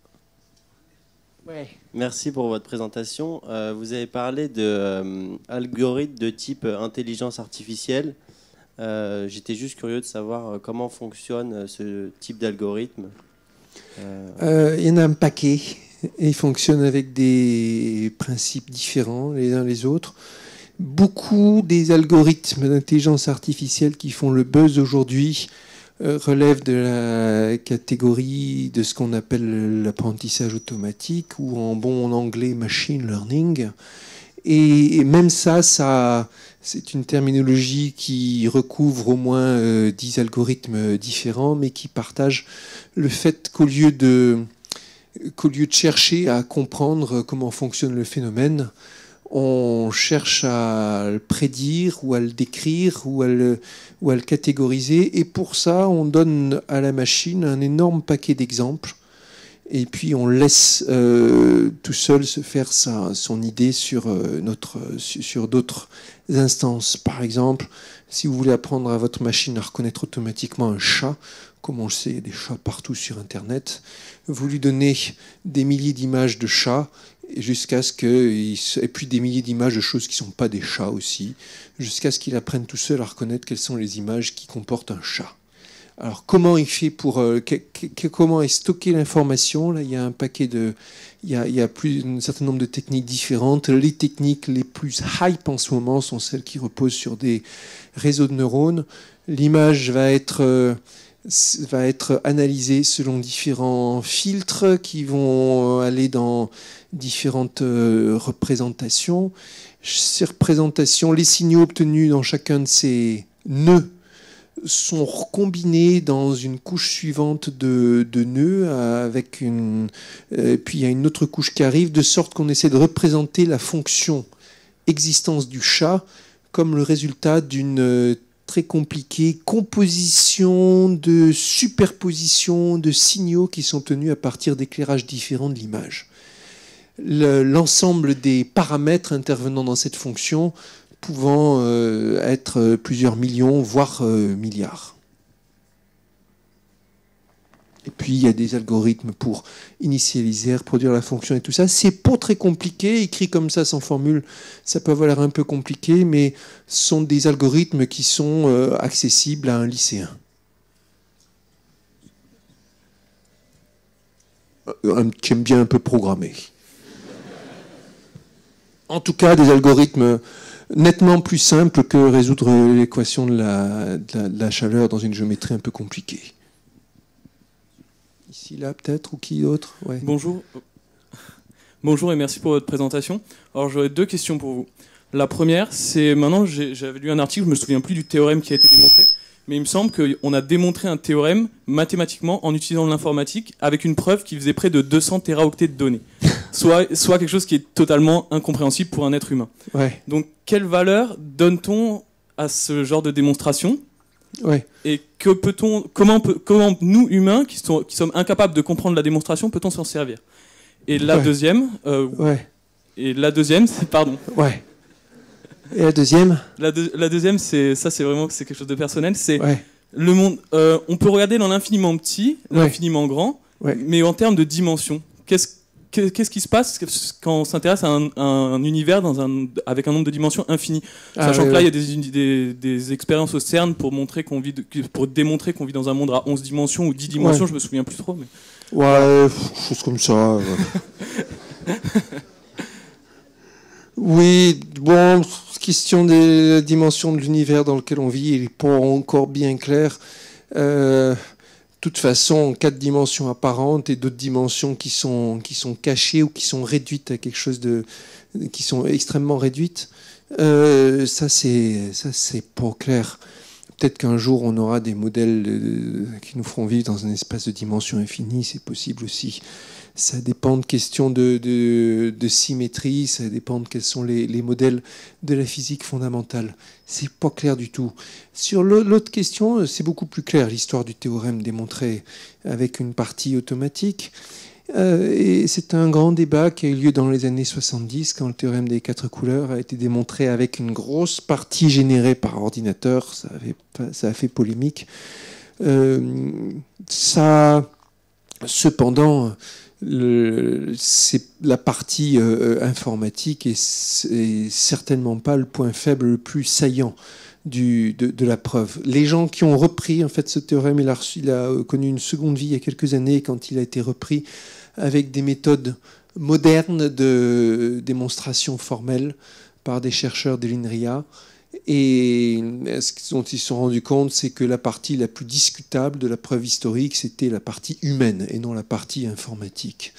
Ouais. Merci pour votre présentation. Vous avez parlé d'algorithmes de type intelligence artificielle. J'étais juste curieux de savoir comment fonctionne ce type d'algorithme. Il y en a un paquet. Et ils fonctionnent avec des principes différents les uns les autres. Beaucoup des algorithmes d'intelligence artificielle qui font le buzz aujourd'hui relèvent de la catégorie de ce qu'on appelle l'apprentissage automatique ou en bon anglais machine learning. Et même ça, c'est une terminologie qui recouvre au moins 10 algorithmes différents, mais qui partagent le fait qu'au lieu de chercher à comprendre comment fonctionne le phénomène, on cherche à le prédire ou à le décrire ou à le catégoriser. Et pour ça, on donne à la machine un énorme paquet d'exemples. Et puis on laisse tout seul se faire son idée sur d'autres instances. Par exemple, si vous voulez apprendre à votre machine à reconnaître automatiquement un chat, comme on le sait, il y a des chats partout sur Internet, vous lui donnez des milliers d'images de chats, et puis des milliers d'images de choses qui ne sont pas des chats aussi, jusqu'à ce qu'il apprenne tout seul à reconnaître quelles sont les images qui comportent un chat. Alors comment il fait comment est stockée l'information? Là, il y a un paquet il y a un certain nombre de techniques différentes. Les techniques les plus hype en ce moment sont celles qui reposent sur des réseaux de neurones. L'image va être analysée selon différents filtres qui vont aller dans différentes représentations. Ces représentations, les signaux obtenus dans chacun de ces nœuds sont recombinés dans une couche suivante de nœuds puis il y a une autre couche qui arrive, de sorte qu'on essaie de représenter la fonction existence du chat comme le résultat d'une très compliquée composition de superposition de signaux qui sont obtenus à partir d'éclairages différents de l'image. L'ensemble des paramètres intervenant dans cette fonction pouvant être plusieurs millions, voire milliards. Et puis il y a des algorithmes pour initialiser, reproduire la fonction et tout ça. C'est pas très compliqué, écrit comme ça sans formule, ça peut avoir l'air un peu compliqué, mais ce sont des algorithmes qui sont accessibles à un lycéen. Qui aime bien un peu programmer. En tout cas, des algorithmes nettement plus simples que résoudre l'équation de la chaleur dans une géométrie un peu compliquée. Ici, là, peut-être, ou qui d'autre? Ouais. Bonjour. Bonjour et merci pour votre présentation. Alors, j'aurais 2 questions pour vous. La première, c'est maintenant, j'avais lu un article, je ne me souviens plus du théorème qui a été démontré, mais il me semble qu'on a démontré un théorème mathématiquement en utilisant l'informatique avec une preuve qui faisait près de 200 téraoctets de données. Soit quelque chose qui est totalement incompréhensible pour un être humain. Ouais. Donc, quelle valeur donne-t-on à ce genre de démonstration? Ouais. Et comment nous, humains, qui sommes incapables de comprendre la démonstration, peut-on s'en servir? Et la deuxième... Et la deuxième, pardon. Ouais. Et la deuxième? La deuxième, c'est quelque chose de personnel. C'est le monde. On peut regarder dans l'infiniment petit, l'infiniment grand, mais en termes de dimension, qu'est-ce qui se passe quand on s'intéresse à un univers avec un nombre de dimensions infini? Sachant que là, il y a des expériences au CERN pour démontrer qu'on vit dans un monde à 11 dimensions ou 10 dimensions, je me souviens plus trop. Mais... Ouais, chose comme ça. Oui, bon, question des dimensions de l'univers dans lequel on vit, il n'est pas encore bien clair. toute façon 4 dimensions apparentes et d'autres dimensions qui sont cachées ou qui sont réduites à quelque chose qui sont extrêmement réduites. Ça c'est pas clair. Peut-être qu'un jour on aura des modèles qui nous feront vivre dans un espace de dimension infinie, c'est possible aussi. Ça dépend de questions de symétrie, ça dépend de quels sont les modèles de la physique fondamentale. C'est pas clair du tout. Sur l'autre question, c'est beaucoup plus clair, l'histoire du théorème démontré avec une partie automatique. Et c'est un grand débat qui a eu lieu dans les années 70, quand le théorème des 4 couleurs a été démontré avec une grosse partie générée par ordinateur. Ça a fait polémique. Cependant, c'est la partie informatique et c'est certainement pas le point faible le plus saillant de la preuve. Les gens qui ont repris en fait ce théorème, il a connu une seconde vie il y a quelques années quand il a été repris avec des méthodes modernes de démonstration formelle par des chercheurs de l'INRIA. Et ce dont ils se sont rendus compte, c'est que la partie la plus discutable de la preuve historique, c'était la partie humaine et non la partie informatique.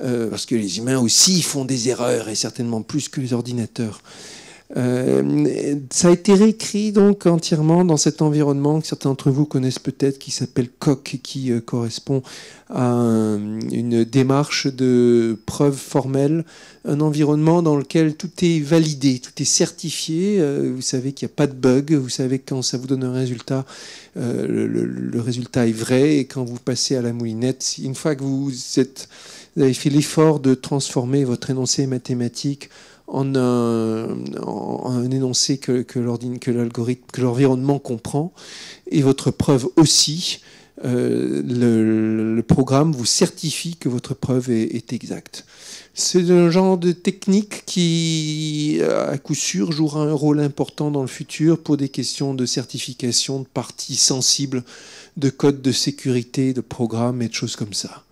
Parce que les humains aussi font des erreurs, et certainement plus que les ordinateurs. Ça a été réécrit donc entièrement dans cet environnement que certains d'entre vous connaissent peut-être, qui s'appelle COC, et qui correspond à une démarche de preuve formelle, un environnement dans lequel tout est validé, tout est certifié. Vous savez qu'il n'y a pas de bug, vous savez que quand ça vous donne un résultat, le résultat est vrai, et quand vous passez à la moulinette, une fois que vous avez fait l'effort de transformer votre énoncé mathématique en un énoncé que l'environnement comprend, et votre preuve aussi, le programme vous certifie que votre preuve est exacte. C'est un genre de technique qui, à coup sûr, jouera un rôle important dans le futur pour des questions de certification de parties sensibles, de codes de sécurité, de programmes et de choses comme ça.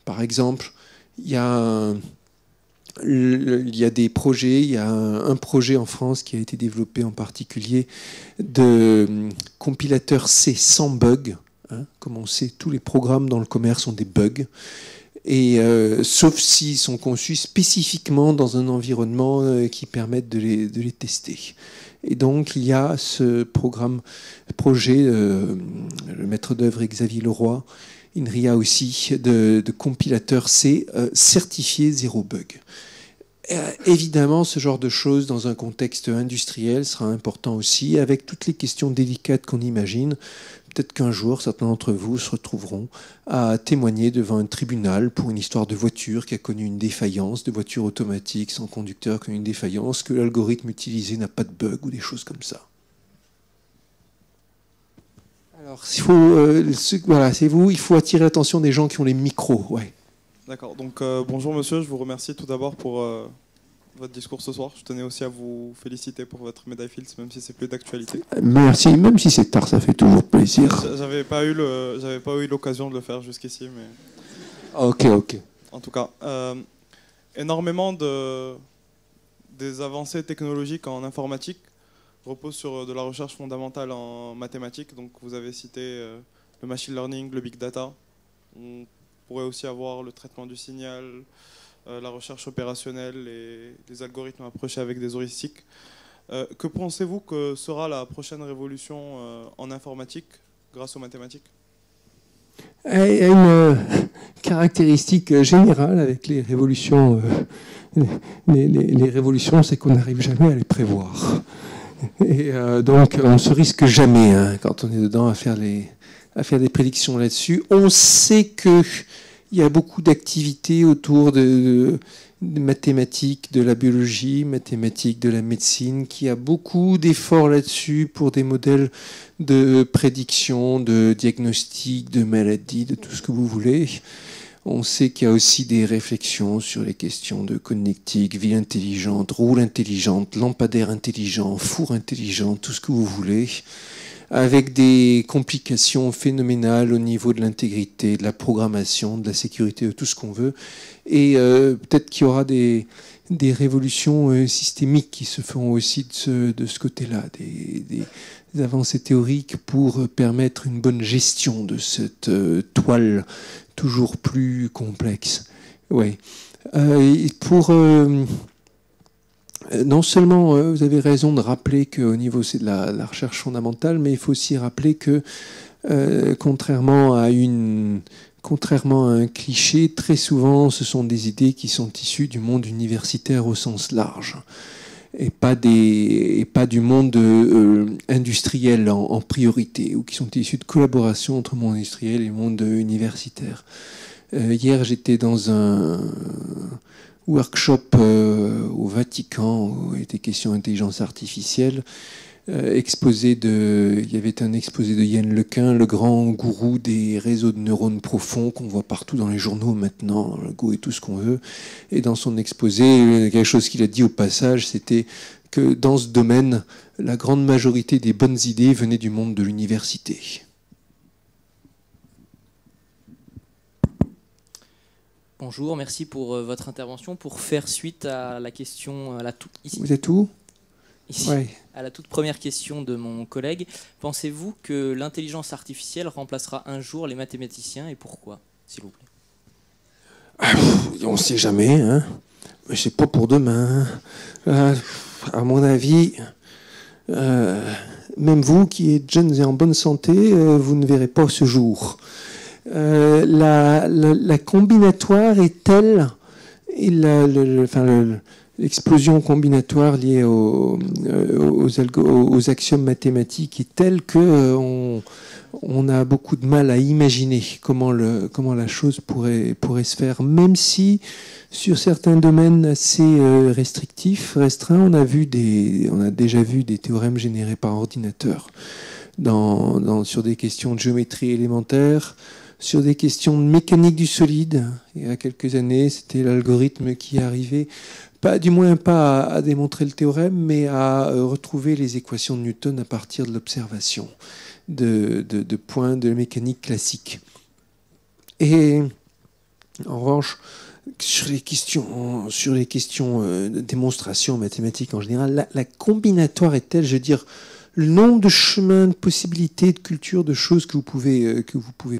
Par exemple, il y a des projets, il y a un projet en France qui a été développé en particulier de compilateur C sans bug. Comme on sait, tous les programmes dans le commerce ont des bugs, et sauf s'ils sont conçus spécifiquement dans un environnement qui permette de les tester. Et donc il y a ce projet, le maître d'œuvre est Xavier Leroy, INRIA aussi, de compilateur C certifié zéro bug. Évidemment, ce genre de choses dans un contexte industriel sera important aussi, avec toutes les questions délicates qu'on imagine. Peut-être qu'un jour, certains d'entre vous se retrouveront à témoigner devant un tribunal pour une histoire de voiture qui a connu une défaillance, de voiture automatique sans conducteur qui a connu une défaillance, que l'algorithme utilisé n'a pas de bug ou des choses comme ça. Alors, il faut attirer l'attention des gens qui ont les micros. Ouais. D'accord, donc bonjour monsieur, je vous remercie tout d'abord pour votre discours ce soir. Je tenais aussi à vous féliciter pour votre médaille Fields, même si c'est plus d'actualité. Merci, même si c'est tard, ça fait toujours plaisir. J'avais pas eu l'occasion de le faire jusqu'ici, mais... Ok. En tout cas, énormément des avancées technologiques en informatique reposent sur de la recherche fondamentale en mathématiques. Donc vous avez cité le machine learning, le big data. On pourrait aussi avoir le traitement du signal, la recherche opérationnelle et des algorithmes approchés avec des heuristiques. Que pensez-vous que sera la prochaine révolution en informatique grâce aux mathématiques ? Il y a une caractéristique générale avec les révolutions. Les révolutions, c'est qu'on n'arrive jamais à les prévoir. Et donc, on ne se risque jamais quand on est dedans à faire des prédictions là-dessus. On sait qu'il y a beaucoup d'activités autour de mathématiques, de la biologie, mathématiques, de la médecine, qui a beaucoup d'efforts là-dessus pour des modèles de prédiction, de diagnostic, de maladie, de tout ce que vous voulez. On sait qu'il y a aussi des réflexions sur les questions de connectique, vie intelligente, roue intelligente, lampadaire intelligent, four intelligent, tout ce que vous voulez, avec des complications phénoménales au niveau de l'intégrité, de la programmation, de la sécurité, de tout ce qu'on veut. Et peut-être qu'il y aura des des révolutions systémiques qui se feront aussi de ce côté-là, des avancées théoriques pour permettre une bonne gestion de cette toile toujours plus complexe. Ouais. Non seulement vous avez raison de rappeler qu'au niveau c'est de la recherche fondamentale, mais il faut aussi rappeler que contrairement à un cliché, très souvent ce sont des idées qui sont issues du monde universitaire au sens large et pas du monde industriel en priorité, ou qui sont issues de collaboration entre monde industriel et monde universitaire. Hier j'étais dans un workshop au Vatican où il était question d'intelligence artificielle. Il y avait un exposé de Yann Lequin, le grand gourou des réseaux de neurones profonds qu'on voit partout dans les journaux maintenant, le Go et tout ce qu'on veut. Et dans son exposé, quelque chose qu'il a dit au passage, c'était que dans ce domaine, la grande majorité des bonnes idées venaient du monde de l'université. Bonjour, merci pour votre intervention. Pour faire suite à la question ici. Vous êtes où? Ici, ouais. À la toute première question de mon collègue, pensez-vous que l'intelligence artificielle remplacera un jour les mathématiciens et pourquoi, s'il vous plaît? On ne sait jamais, hein. Mais c'est pas pour demain. À mon avis, même vous qui êtes jeunes et en bonne santé, vous ne verrez pas ce jour. La combinatoire est telle, et l'explosion combinatoire liée aux axiomes mathématiques est telle qu'on a beaucoup de mal à imaginer comment la chose pourrait se faire, même si sur certains domaines assez restreints, on a déjà vu des théorèmes générés par ordinateur sur des questions de géométrie élémentaire, sur des questions de mécanique du solide. Il y a quelques années, c'était l'algorithme qui arrivait, du moins pas à démontrer le théorème, mais à retrouver les équations de Newton à partir de l'observation de points de mécanique classique. Et en revanche, sur les questions de démonstration mathématique en général, la combinatoire est telle, je veux dire, le nombre de chemins, de possibilités, de cultures, de choses que vous pouvez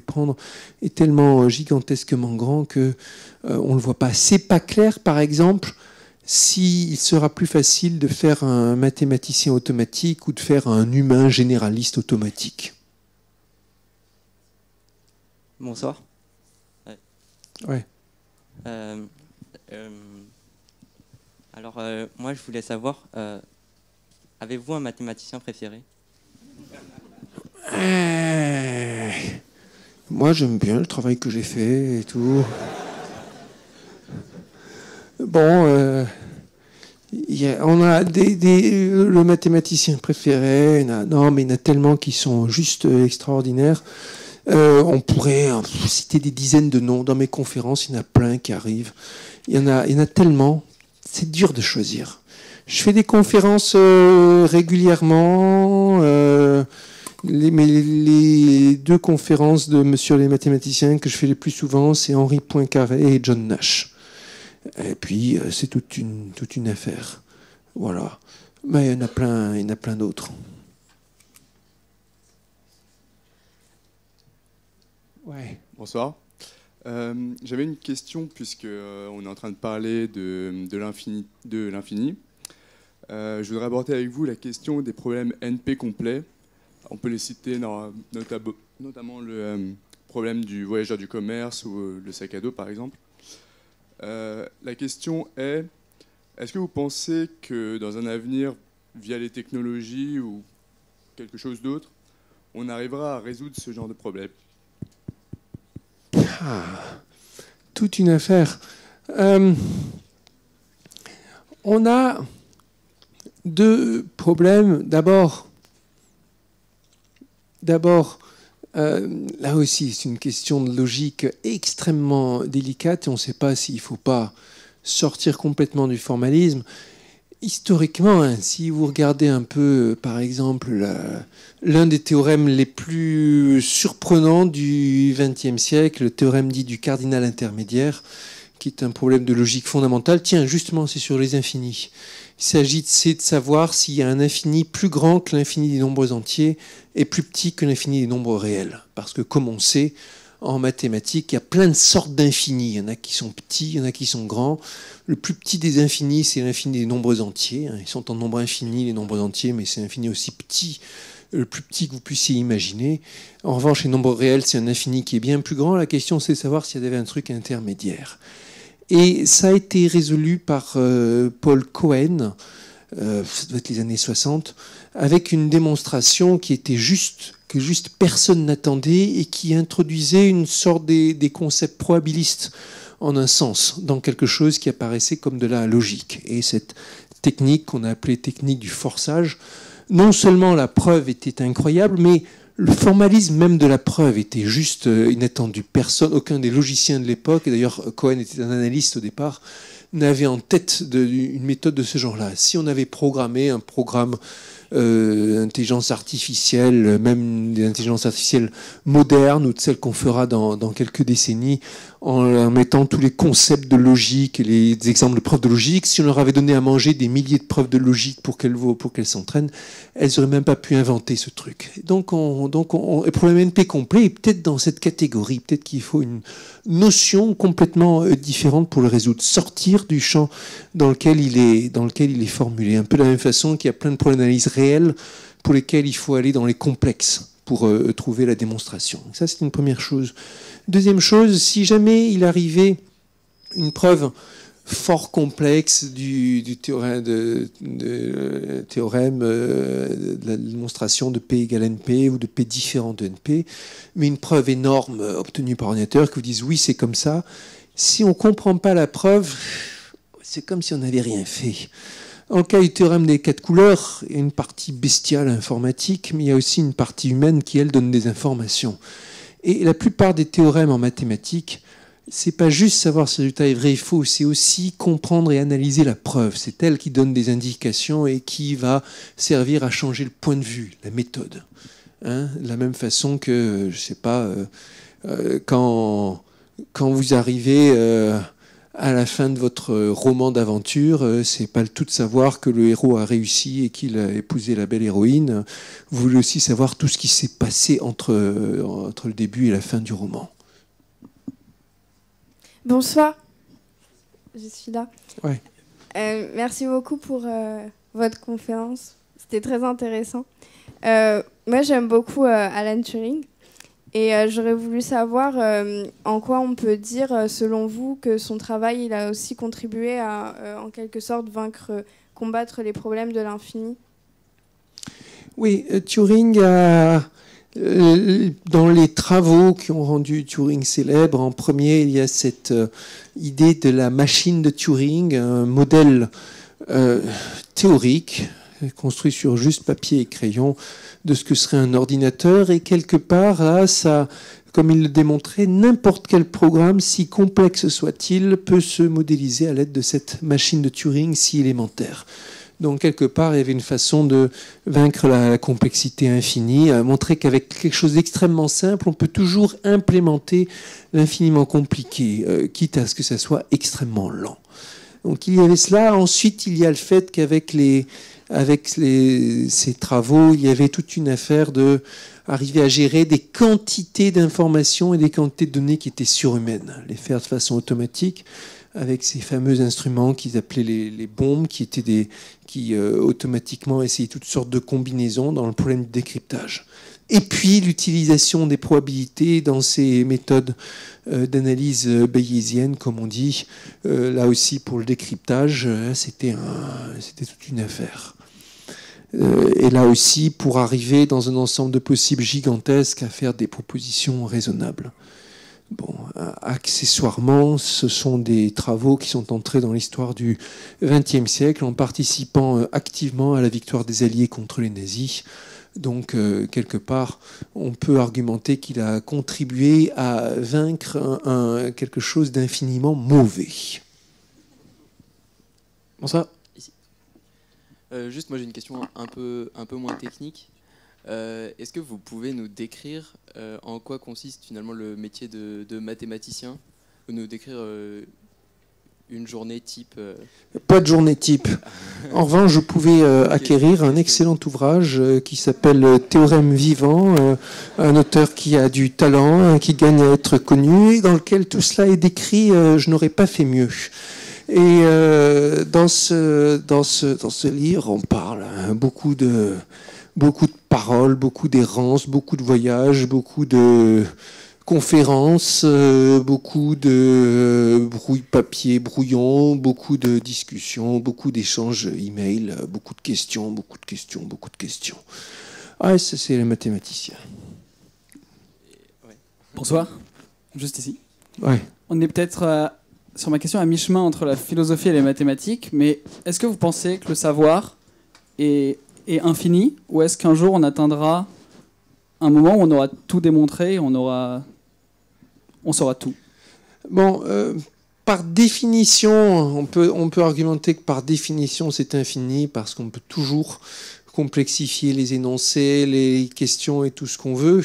prendre est tellement gigantesquement grand que on ne le voit pas. C'est pas clair, par exemple, s'il sera plus facile de faire un mathématicien automatique ou de faire un humain généraliste automatique. Bonsoir. Ouais. Alors, moi, je voulais savoir... avez-vous un mathématicien préféré? Moi, j'aime bien le travail que j'ai fait et tout. Bon, on a le mathématicien préféré. Non, mais il y en a tellement qui sont juste extraordinaires. On pourrait citer des dizaines de noms. Dans mes conférences, il y en a plein qui arrivent. Il y en a tellement. C'est dur de choisir. Je fais des conférences régulièrement. Les deux conférences sur les mathématiciens que je fais les plus souvent, c'est Henri Poincaré et John Nash. Et puis, c'est toute une affaire. Voilà. Mais il y en a plein d'autres. Ouais. Bonsoir. J'avais une question, puisque on est en train de parler de l'infini. Je voudrais aborder avec vous la question des problèmes NP complets. On peut les citer notamment le problème du voyageur du commerce ou le sac à dos, par exemple. La question est, est-ce que vous pensez que dans un avenir, via les technologies ou quelque chose d'autre, on arrivera à résoudre ce genre de problème? Toute une affaire. On a deux problèmes. D'abord, là aussi, c'est une question de logique extrêmement délicate et on ne sait pas s'il ne faut pas sortir complètement du formalisme. Historiquement, si vous regardez un peu, par exemple, l'un des théorèmes les plus surprenants du XXe siècle, le théorème dit du cardinal intermédiaire, qui est un problème de logique fondamentale. Tiens, justement, c'est sur les infinis. Il s'agit de savoir s'il y a un infini plus grand que l'infini des nombres entiers et plus petit que l'infini des nombres réels. Parce que, comme on sait, en mathématiques, il y a plein de sortes d'infinis. Il y en a qui sont petits, il y en a qui sont grands. Le plus petit des infinis, c'est l'infini des nombres entiers. Ils sont en nombre infini, les nombres entiers, mais c'est un infini aussi petit, le plus petit que vous puissiez imaginer. En revanche, les nombres réels, c'est un infini qui est bien plus grand. La question, c'est de savoir s'il y avait un truc intermédiaire. Et ça a été résolu par Paul Cohen, ça doit être les années 60, avec une démonstration qui était que juste personne n'attendait et qui introduisait une sorte des concepts probabilistes en un sens, dans quelque chose qui apparaissait comme de la logique. Et cette technique qu'on a appelée technique du forçage, non seulement la preuve était incroyable, mais le formalisme même de la preuve était juste inattendu. Aucun des logiciens de l'époque, et d'ailleurs Cohen était un analyste au départ, n'avait en tête une méthode de ce genre-là. Si on avait programmé un programme d'intelligence artificielle, même des intelligences artificielles modernes ou de celles qu'on fera dans quelques décennies, en mettant tous les concepts de logique et les exemples de preuves de logique, si on leur avait donné à manger des milliers de preuves de logique pour qu'elles s'entraînent, elles n'auraient même pas pu inventer ce truc. Donc, le problème NP complet est peut-être dans cette catégorie. Peut-être qu'il faut une notion complètement différente pour le résoudre. Sortir du champ dans lequel il est formulé. Un peu de la même façon qu'il y a plein de problèmes d'analyse réels pour lesquels il faut aller dans les complexes pour trouver la démonstration. Ça, c'est une première chose. Deuxième chose, si jamais il arrivait une preuve fort complexe du théorème de la démonstration de P égale NP ou de P différent de NP, mais une preuve énorme obtenue par ordinateur qui vous dise oui, c'est comme ça. Si on ne comprend pas la preuve, c'est comme si on n'avait rien fait. En le cas du théorème des 4 couleurs, il y a une partie bestiale informatique, mais il y a aussi une partie humaine qui, elle, donne des informations. Et la plupart des théorèmes en mathématiques, c'est pas juste savoir si le résultat est vrai et faux, c'est aussi comprendre et analyser la preuve. C'est elle qui donne des indications et qui va servir à changer le point de vue, la méthode. De la même façon que, je sais pas, quand vous arrivez à la fin de votre roman d'aventure, c'est pas le tout de savoir que le héros a réussi et qu'il a épousé la belle héroïne. Vous voulez aussi savoir tout ce qui s'est passé entre le début et la fin du roman. Bonsoir, je suis là. Ouais. Merci beaucoup pour votre conférence, c'était très intéressant. Moi j'aime beaucoup Alan Turing et j'aurais voulu savoir en quoi on peut dire, selon vous, que son travail il a aussi contribué à, en quelque sorte, combattre les problèmes de l'infini. Oui, Turing a... Dans les travaux qui ont rendu Turing célèbre, en premier, il y a cette idée de la machine de Turing, un modèle théorique, construit sur juste papier et crayon, de ce que serait un ordinateur. Et quelque part, là, ça, comme il le démontrait, n'importe quel programme, si complexe soit-il, peut se modéliser à l'aide de cette machine de Turing si élémentaire. Donc, quelque part, il y avait une façon de vaincre la complexité infinie, à montrer qu'avec quelque chose d'extrêmement simple, on peut toujours implémenter l'infiniment compliqué, quitte à ce que ça soit extrêmement lent. Donc, il y avait cela. Ensuite, il y a le fait qu'avec ces travaux, il y avait toute une affaire de arriver à gérer des quantités d'informations et des quantités de données qui étaient surhumaines, les faire de façon automatique, avec ces fameux instruments qu'ils appelaient les bombes, qui automatiquement essayaient toutes sortes de combinaisons dans le problème du décryptage. Et puis l'utilisation des probabilités dans ces méthodes d'analyse bayésienne, comme on dit, là aussi pour le décryptage, c'était toute une affaire. Et là aussi pour arriver dans un ensemble de possibles gigantesques à faire des propositions raisonnables. Bon, accessoirement, ce sont des travaux qui sont entrés dans l'histoire du XXe siècle en participant activement à la victoire des Alliés contre les nazis. Donc, quelque part, on peut argumenter qu'il a contribué à vaincre quelque chose d'infiniment mauvais. Bonsoir. Juste, moi j'ai une question un peu moins technique. Est-ce que vous pouvez nous décrire en quoi consiste finalement le métier de mathématicien, ou nous décrire une journée type Pas de journée type. En revanche, je pouvais acquérir un excellent ouvrage qui s'appelle Théorème vivant, un auteur qui a du talent, qui gagne à être connu, et dans lequel tout cela est décrit. Je n'aurais pas fait mieux. Et dans ce livre, on parle beaucoup de paroles, beaucoup d'errances, beaucoup de voyages, beaucoup de conférences, beaucoup de papier brouillon, beaucoup de discussions, beaucoup d'échanges email, beaucoup de questions. Ah, ça c'est les mathématiciens. Bonsoir, juste ici. Ouais. On est peut-être sur ma question à mi-chemin entre la philosophie et les mathématiques, mais est-ce que vous pensez que le savoir est infini, ou est-ce qu'un jour on atteindra un moment où on aura tout démontré, on saura tout? Bon, par définition, on peut argumenter que par définition c'est infini, parce qu'on peut toujours complexifier les énoncés, les questions et tout ce qu'on veut.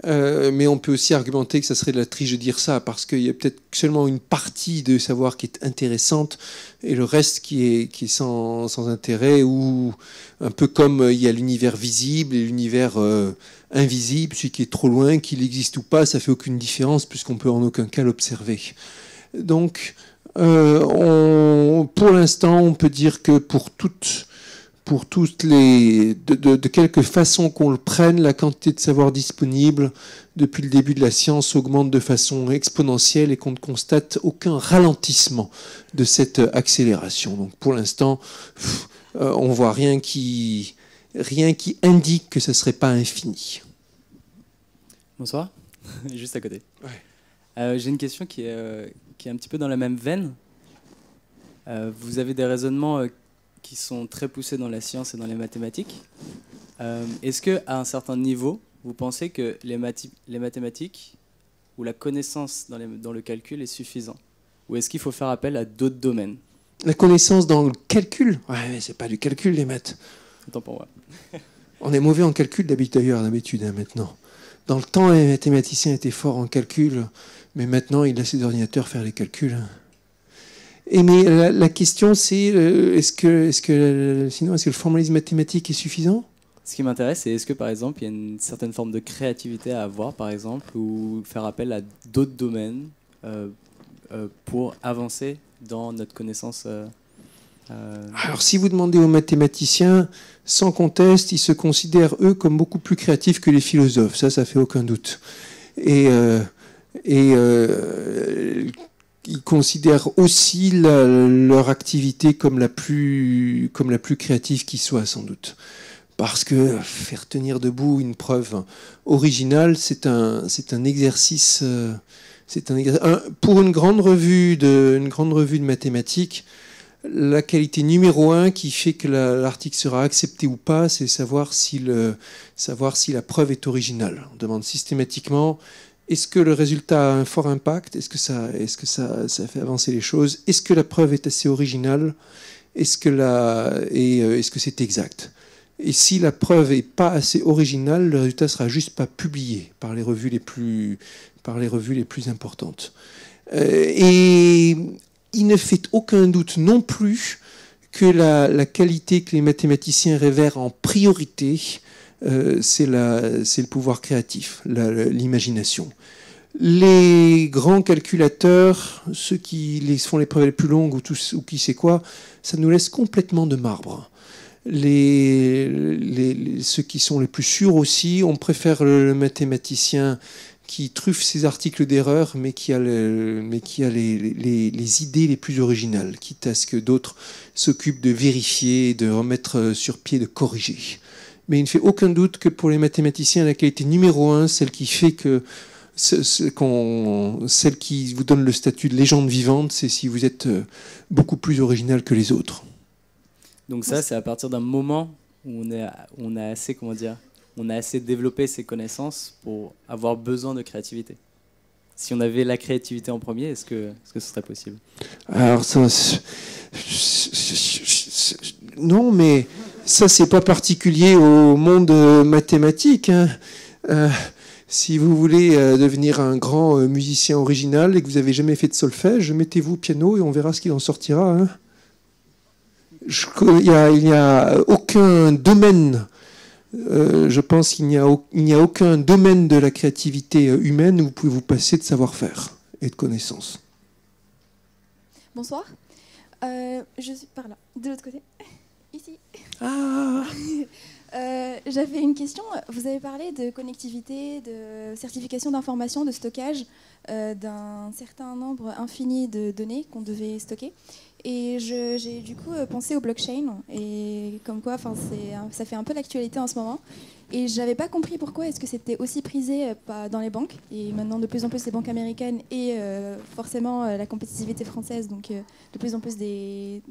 Mais on peut aussi argumenter que ça serait de la triche de dire ça, parce qu'il y a peut-être seulement une partie de savoir qui est intéressante et le reste qui est sans intérêt, ou un peu comme il y a l'univers visible et l'univers invisible, celui qui est trop loin, qu'il existe ou pas, ça fait aucune différence puisqu'on peut en aucun cas l'observer. Donc, pour l'instant, on peut dire que pour toutes les, de quelque façon qu'on le prenne, la quantité de savoir disponible depuis le début de la science augmente de façon exponentielle et qu'on ne constate aucun ralentissement de cette accélération. Donc pour l'instant, on voit rien qui indique que ça ne serait pas infini. Bonsoir, juste à côté. Ouais. J'ai une question qui est un petit peu dans la même veine. Vous avez des raisonnements qui sont très poussés dans la science et dans les mathématiques. Est-ce qu'à un certain niveau, vous pensez que les mathématiques ou la connaissance dans le calcul est suffisant? Ou est-ce qu'il faut faire appel à d'autres domaines? La connaissance dans le calcul? Ouais, mais c'est pas du calcul, les maths. Autant pour moi. On est mauvais en calcul d'habitude, maintenant. Dans le temps, les mathématiciens étaient forts en calcul, mais maintenant, ils laissent les ordinateurs faire les calculs. Mais la question, c'est est-ce que le formalisme mathématique est suffisant? Ce qui m'intéresse, c'est est-ce que, par exemple, il y a une certaine forme de créativité à avoir, par exemple, ou faire appel à d'autres domaines pour avancer dans notre connaissance Alors, si vous demandez aux mathématiciens, sans conteste, ils se considèrent, eux, comme beaucoup plus créatifs que les philosophes. Ça fait aucun doute. Et ils considèrent aussi leur activité comme la plus créative qui soit, sans doute. Parce que faire tenir debout une preuve originale, c'est un exercice. Pour une grande revue de mathématiques, la qualité numéro 1 qui fait que l'article sera accepté ou pas, c'est savoir si la preuve est originale. On demande systématiquement: est-ce que le résultat a un fort impact? Est-ce que ça fait avancer les choses? Est-ce que la preuve est assez originale? Est-ce que c'est exact? Et si la preuve n'est pas assez originale, le résultat ne sera juste pas publié par les revues les plus importantes. Et il ne fait aucun doute non plus que la qualité que les mathématiciens révèrent en priorité, c'est le pouvoir créatif, l'imagination. Les grands calculateurs, ceux qui font les preuves les plus longues ou qui sait quoi, ça nous laisse complètement de marbre. Ceux qui sont les plus sûrs aussi, on préfère le mathématicien qui truffe ses articles d'erreur, mais qui a les idées les plus originales, quitte à ce que d'autres s'occupent de vérifier, de remettre sur pied, de corriger. Mais il ne fait aucun doute que pour les mathématiciens, la qualité numéro 1, celle qui fait que celle qui vous donne le statut de légende vivante, c'est si vous êtes beaucoup plus original que les autres. Donc ça, c'est à partir d'un moment où on a assez, on a assez développé ses connaissances pour avoir besoin de créativité. Si on avait la créativité en premier, est-ce que ce serait possible? Alors ça, non, mais ça, c'est pas particulier au monde mathématique, hein. Si vous voulez devenir un grand musicien original et que vous n'avez jamais fait de solfège, mettez-vous au piano et on verra ce qu'il en sortira. Hein. Il n'y a aucun domaine, je pense qu'il n'y a aucun domaine de la créativité humaine où vous pouvez vous passer de savoir-faire et de connaissances. Bonsoir. Je suis par là, de l'autre côté. Ici. Ah. J'avais une question. Vous avez parlé de connectivité, de certification d'information, de stockage d'un certain nombre infini de données qu'on devait stocker. Et j'ai du coup pensé au blockchain. Et comme quoi, ça fait un peu l'actualité en ce moment. Et j'avais pas compris pourquoi est-ce que c'était aussi prisé dans les banques. Et maintenant, de plus en plus, les banques américaines et forcément la compétitivité française, donc de plus en plus des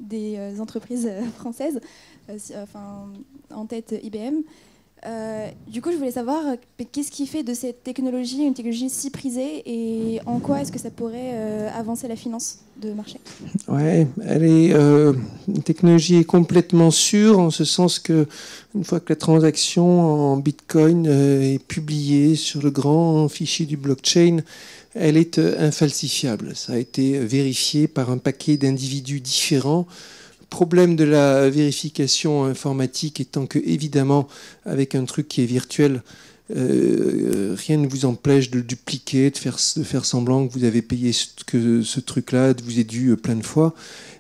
entreprises françaises, en tête IBM. Du coup, je voulais savoir qu'est-ce qui fait de cette technologie une technologie si prisée et en quoi est-ce que ça pourrait avancer la finance de marché. Ouais, une technologie est complètement sûre en ce sens que une fois que la transaction en Bitcoin est publiée sur le grand fichier du blockchain, elle est infalsifiable. Ça a été vérifié par un paquet d'individus différents. Problème de la vérification informatique étant que, évidemment, avec un truc qui est virtuel, rien ne vous empêche de le dupliquer, de faire semblant que vous avez payé ce truc-là vous est dû plein de fois.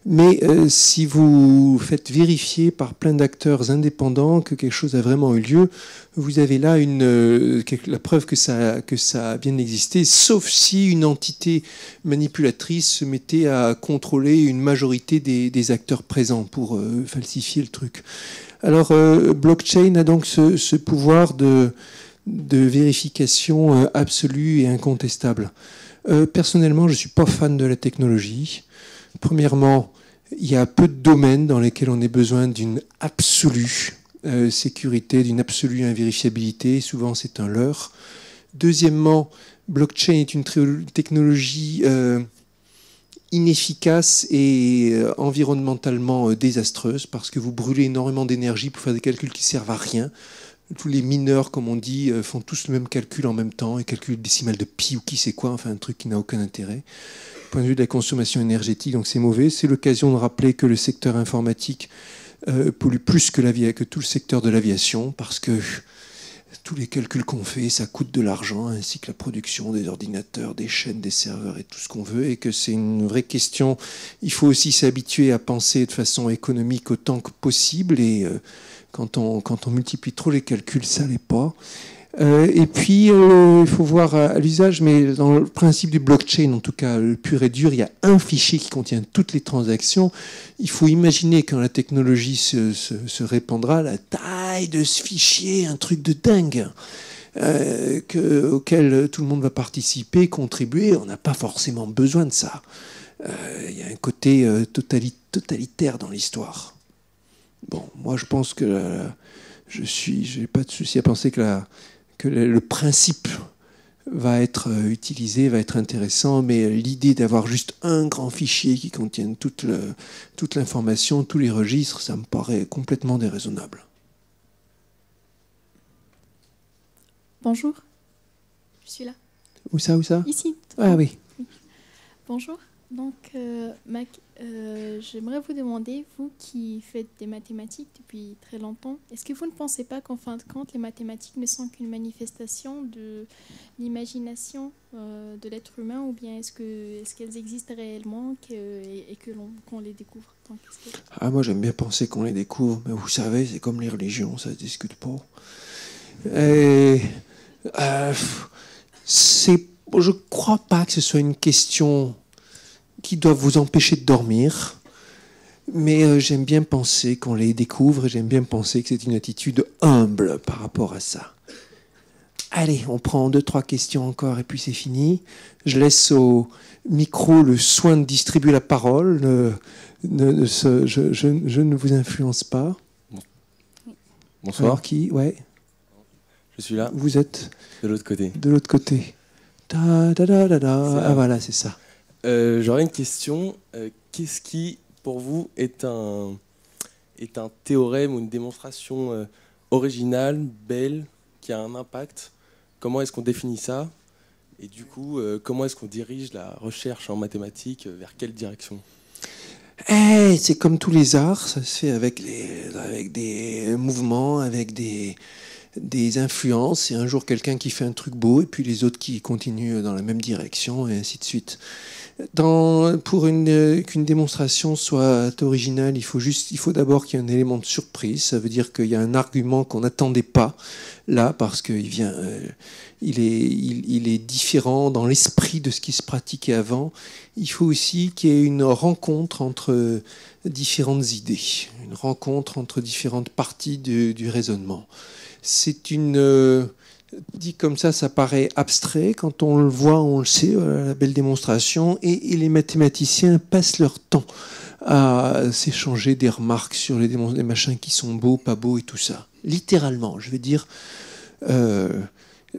Mais si vous faites vérifier par plein d'acteurs indépendants que quelque chose a vraiment eu lieu, vous avez là la preuve que ça a bien existé, sauf si une entité manipulatrice se mettait à contrôler une majorité des acteurs présents pour falsifier le truc. Alors, blockchain a donc ce pouvoir de vérification absolue et incontestable. Personnellement, je ne suis pas fan de la technologie. Premièrement, il y a peu de domaines dans lesquels on a besoin d'une absolue sécurité, d'une absolue invérifiabilité. Souvent, c'est un leurre. Deuxièmement, blockchain est une technologie inefficace et environnementalement désastreuse parce que vous brûlez énormément d'énergie pour faire des calculs qui servent à rien. Tous les mineurs, comme on dit, font tous le même calcul en même temps et calculent le décimal de pi ou qui sait quoi, enfin un truc qui n'a aucun intérêt. Du point de vue de la consommation énergétique, donc c'est mauvais. C'est l'occasion de rappeler que le secteur informatique pollue plus que tout le secteur de l'aviation parce que tous les calculs qu'on fait, ça coûte de l'argent, ainsi que la production des ordinateurs, des chaînes, des serveurs et tout ce qu'on veut, et que c'est une vraie question. Il faut aussi s'habituer à penser de façon économique autant que possible, et quand on multiplie trop les calculs, ça l'est pas. Et puis, il faut voir à l'usage, mais dans le principe du blockchain, en tout cas, le pur et dur, il y a un fichier qui contient toutes les transactions. Il faut imaginer quand la technologie se répandra, la taille de ce fichier, un truc de dingue, auquel tout le monde va participer, contribuer. On n'a pas forcément besoin de ça. Il y a un côté totalitaire dans l'histoire. Bon, moi, je pense que j'ai pas de souci à penser que le principe va être utilisé, va être intéressant, mais l'idée d'avoir juste un grand fichier qui contienne toute l'information, tous les registres, ça me paraît complètement déraisonnable. Bonjour, je suis là. Où ça? Ici. Ah oui. Bonjour. Donc, j'aimerais vous demander, vous qui faites des mathématiques depuis très longtemps, est-ce que vous ne pensez pas qu'en fin de compte, les mathématiques ne sont qu'une manifestation de l'imagination de l'être humain, ou bien est-ce qu'elles existent réellement et qu'on les découvre? Moi j'aime bien penser qu'on les découvre, mais vous savez, c'est comme les religions, ça ne se discute pas. Je ne crois pas que ce soit une question qui doivent vous empêcher de dormir, mais j'aime bien penser qu'on les découvre et j'aime bien penser que c'est une attitude humble par rapport à ça. Allez, on prend 2-3 questions encore et puis c'est fini. Je laisse au micro le soin de distribuer la parole. Je ne vous influence pas. Bonsoir. Alors qui? Ouais. Je suis là. Vous êtes de l'autre côté. De l'autre côté. Ah voilà, c'est ça. J'aurais une question. Qu'est-ce qui, pour vous, est un théorème ou une démonstration originale, belle, qui a un impact comment est-ce qu'on définit ça? Et du coup, comment est-ce qu'on dirige la recherche en mathématiques? Vers quelle direction? C'est comme tous les arts, ça se fait avec des mouvements, avec des influences, et un jour quelqu'un qui fait un truc beau, et puis les autres qui continuent dans la même direction, et ainsi de suite. Pour qu'une démonstration soit originale, il faut d'abord qu'il y ait un élément de surprise. Ça veut dire qu'il y a un argument qu'on n'attendait pas là, parce qu'il vient, il est différent dans l'esprit de ce qui se pratiquait avant. Il faut aussi qu'il y ait une rencontre entre différentes idées, une rencontre entre différentes parties du raisonnement. C'est dit comme ça paraît abstrait. Quand on le voit, on le sait, la belle démonstration. Et les mathématiciens passent leur temps à s'échanger des remarques sur les machins qui sont beaux, pas beaux et tout ça. Littéralement, je veux dire,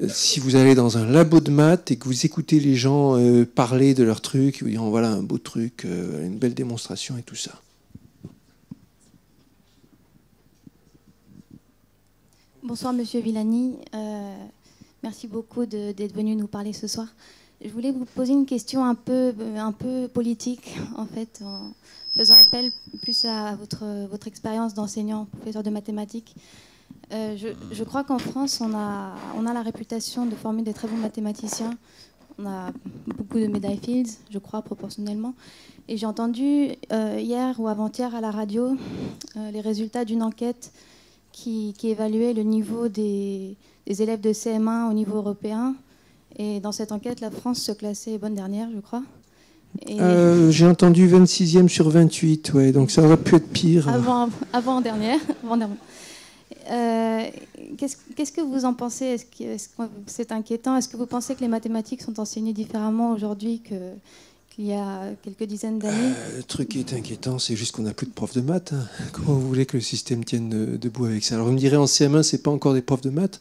si vous allez dans un labo de maths et que vous écoutez les gens parler de leurs trucs, vous diront voilà un beau truc, une belle démonstration et tout ça. Bonsoir Monsieur Villani, merci beaucoup d'être venu nous parler ce soir. Je voulais vous poser une question un peu politique, en fait, en faisant appel plus à votre expérience d'enseignant, professeur de mathématiques. Je crois qu'en France, on a la réputation de former des très bons mathématiciens. On a beaucoup de médailles Fields, je crois, proportionnellement. Et j'ai entendu hier ou avant-hier à la radio les résultats d'une enquête qui évaluait le niveau des élèves de CM1 au niveau européen. Et dans cette enquête, la France se classait bonne dernière, je crois. J'ai entendu 26e sur 28, ouais, donc ça aurait pu être pire. Avant-dernière. Qu'est-ce que vous en pensez? Est-ce que c'est inquiétant? Est-ce que vous pensez que les mathématiques sont enseignées différemment aujourd'hui qu'il y a quelques dizaines d'années? Le truc qui est inquiétant, c'est juste qu'on n'a plus de profs de maths. Hein. Comment vous voulez que le système tienne debout avec ça? Alors vous me direz, en CM1, c'est pas encore des profs de maths,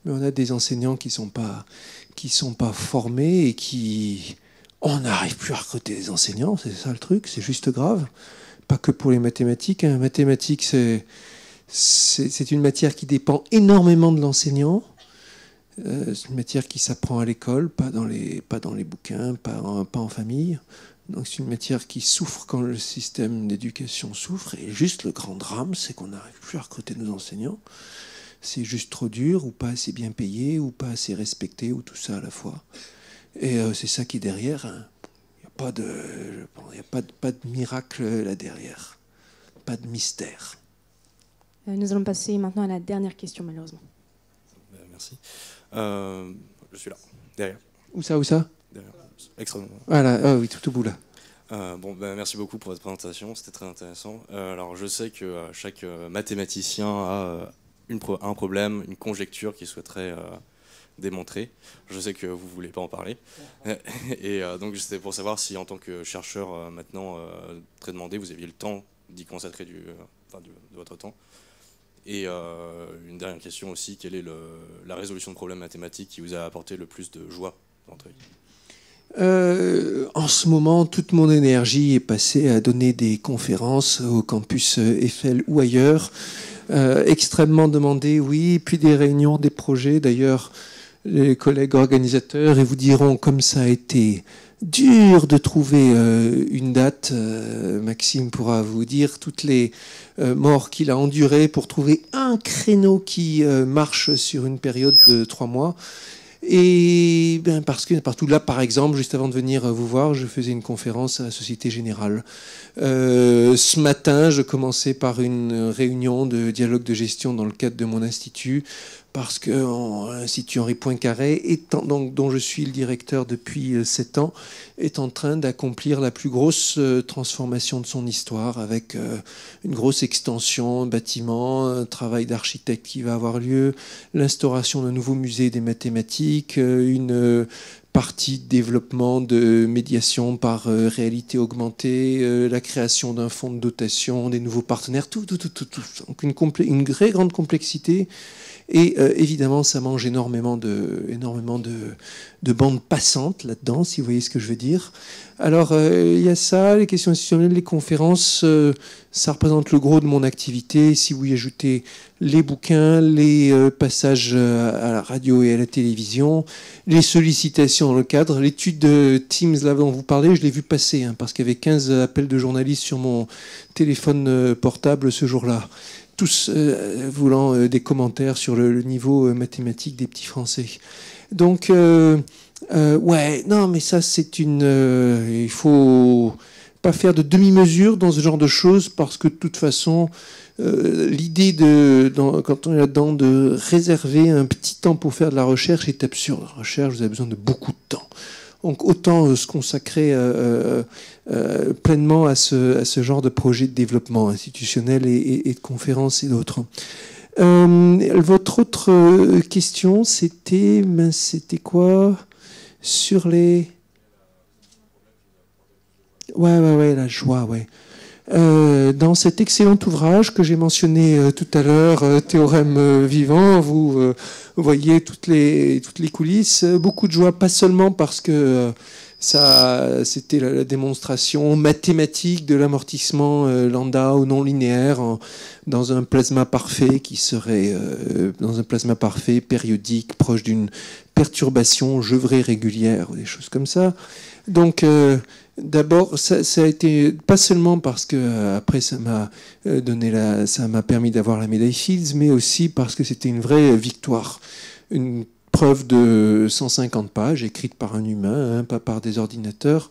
mais on a des enseignants qui sont pas formés et qui... On n'arrive plus à recruter des enseignants, c'est ça le truc, c'est juste grave. Pas que pour les mathématiques. Hein. Mathématiques, c'est une matière qui dépend énormément de l'enseignant. C'est une matière qui s'apprend à l'école, pas dans les bouquins, pas en famille. Donc c'est une matière qui souffre quand le système d'éducation souffre. Et juste le grand drame, c'est qu'on n'arrive plus à recruter nos enseignants. C'est juste trop dur, ou pas assez bien payé, ou pas assez respecté, ou tout ça à la fois. Et c'est ça qui est derrière. Hein. Il n'y a pas de miracle là derrière. Pas de mystère. Nous allons passer maintenant à la dernière question, malheureusement. Merci. Je suis là, derrière. Où ça Derrière. Extrêmement. Voilà, oui, tout au bout là. Merci beaucoup pour votre présentation, c'était très intéressant. Alors je sais que chaque mathématicien a un problème, une conjecture qu'il souhaiterait démontrer. Je sais que vous ne voulez pas en parler. Et donc c'était pour savoir si en tant que chercheur maintenant très demandé, vous aviez le temps d'y consacrer de votre temps. Et une dernière question aussi, quelle est la résolution de problèmes mathématiques qui vous a apporté le plus de joie dans votre vie? En ce moment, toute mon énergie est passée à donner des conférences au campus Eiffel ou ailleurs, extrêmement demandées, oui, puis des réunions, des projets. D'ailleurs, les collègues organisateurs, ils vous diront comme ça a été dur de trouver une date. Maxime pourra vous dire toutes les morts qu'il a endurées pour trouver un créneau qui marche sur une période de 3 mois. Et parce que partout là, par exemple, juste avant de venir vous voir, je faisais une conférence à la Société Générale. Ce matin, je commençais par une réunion de dialogue de gestion dans le cadre de mon institut, parce que l'Institut Henri Poincaré, dont je suis le directeur depuis 7 ans, est en train d'accomplir la plus grosse transformation de son histoire, avec une grosse extension, un bâtiment, un travail d'architecte qui va avoir lieu, l'instauration d'un nouveau musée des mathématiques, une partie de développement de médiation par réalité augmentée, la création d'un fonds de dotation, des nouveaux partenaires, tout. Donc une très grande complexité. Et évidemment, ça mange énormément de bande passante là-dedans, si vous voyez ce que je veux dire. Alors, il y a ça, les questions institutionnelles, les conférences, ça représente le gros de mon activité. Si vous y ajoutez les bouquins, les passages à la radio et à la télévision, les sollicitations dans le cadre, l'étude de Teams là dont vous parlez, je l'ai vu passer, hein, parce qu'il y avait 15 appels de journalistes sur mon téléphone portable ce jour-là, tous voulant des commentaires sur le niveau mathématique des petits Français. Donc, ouais, non, mais ça, c'est une... il faut pas faire de demi-mesure dans ce genre de choses, parce que de toute façon, l'idée, quand on est là-dedans, de réserver un petit temps pour faire de la recherche est absurde. La recherche, vous avez besoin de beaucoup de temps. Donc, autant se consacrer pleinement à ce genre de projet de développement institutionnel et de conférences et d'autres. Votre autre question, c'était quoi? Sur les... Ouais, la joie, ouais. Dans cet excellent ouvrage que j'ai mentionné tout à l'heure, Théorème vivant, vous voyez toutes les coulisses, beaucoup de joie, pas seulement parce que c'était la démonstration mathématique de l'amortissement Landau non linéaire dans un plasma parfait qui serait dans un plasma parfait périodique proche d'une perturbation gevrée régulière ou des choses comme ça. Donc d'abord, ça a été pas seulement parce que après ça m'a permis d'avoir la médaille Fields, mais aussi parce que c'était une vraie victoire, une preuve de 150 pages écrite par un humain, hein, pas par des ordinateurs,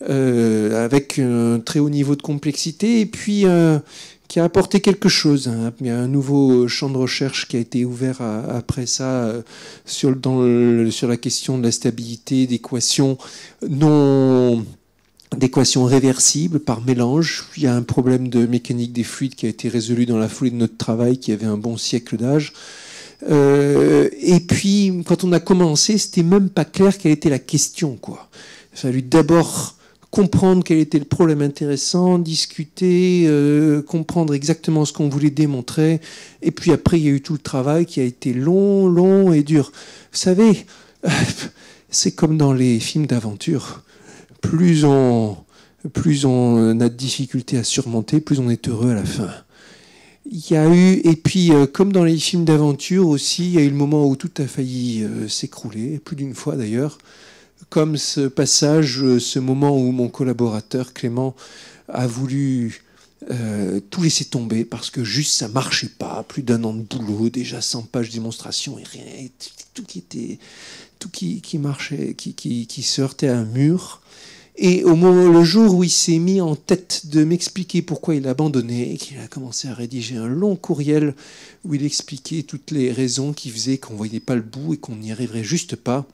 avec un très haut niveau de complexité et puis qui a apporté quelque chose. Hein. Il y a un nouveau champ de recherche qui a été ouvert après ça sur la question de la stabilité d'équations réversibles par mélange. Il y a un problème de mécanique des fluides qui a été résolu dans la foulée de notre travail, qui avait un bon siècle d'âge. Et puis, quand on a commencé, c'était même pas clair quelle était la question, quoi. Il a fallu d'abord comprendre quel était le problème intéressant, discuter, comprendre exactement ce qu'on voulait démontrer. Et puis après, il y a eu tout le travail qui a été long et dur. Vous savez, c'est comme dans les films d'aventure. Plus on a de difficultés à surmonter, plus on est heureux à la fin. Il y a eu, et puis comme dans les films d'aventure aussi, il y a eu le moment où tout a failli s'écrouler, plus d'une fois d'ailleurs, comme ce passage, ce moment où mon collaborateur Clément a voulu tout laisser tomber parce que juste ça marchait pas, plus d'1 an de boulot, déjà 100 pages de démonstration et rien, tout qui marchait, qui se heurtait à un mur. Et le jour où il s'est mis en tête de m'expliquer pourquoi il a abandonné et qu'il a commencé à rédiger un long courriel où il expliquait toutes les raisons qui faisaient qu'on ne voyait pas le bout et qu'on n'y arriverait juste pas,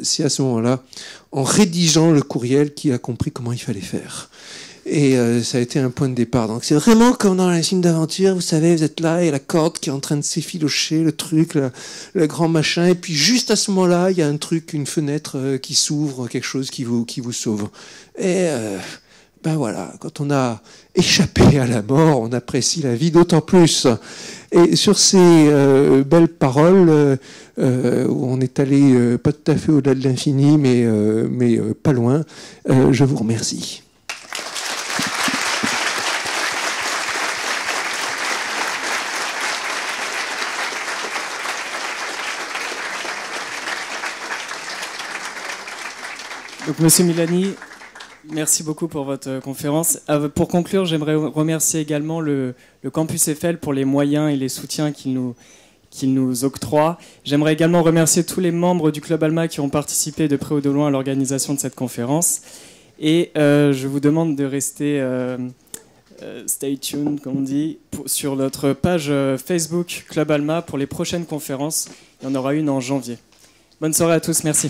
c'est à ce moment-là, en rédigeant le courriel, qu'il a compris comment il fallait faire. Et ça a été un point de départ. Donc c'est vraiment comme dans les films d'aventure, vous savez, vous êtes là et la corde qui est en train de s'effilocher, le truc, le grand machin, et puis juste à ce moment-là, il y a un truc, une fenêtre qui s'ouvre, quelque chose qui vous sauve. Et ben voilà, quand on a échappé à la mort, on apprécie la vie d'autant plus. Et sur ces belles paroles, où on est allé pas tout à fait au-delà de l'infini, mais pas loin, je vous remercie. Donc, Monsieur Milani, merci beaucoup pour votre conférence. Pour conclure, j'aimerais remercier également le Campus Eiffel pour les moyens et les soutiens qu'il nous octroie. J'aimerais également remercier tous les membres du Club Alma qui ont participé de près ou de loin à l'organisation de cette conférence. Et je vous demande de rester stay tuned, comme on dit, sur notre page Facebook Club Alma pour les prochaines conférences. Il y en aura une en janvier. Bonne soirée à tous, merci.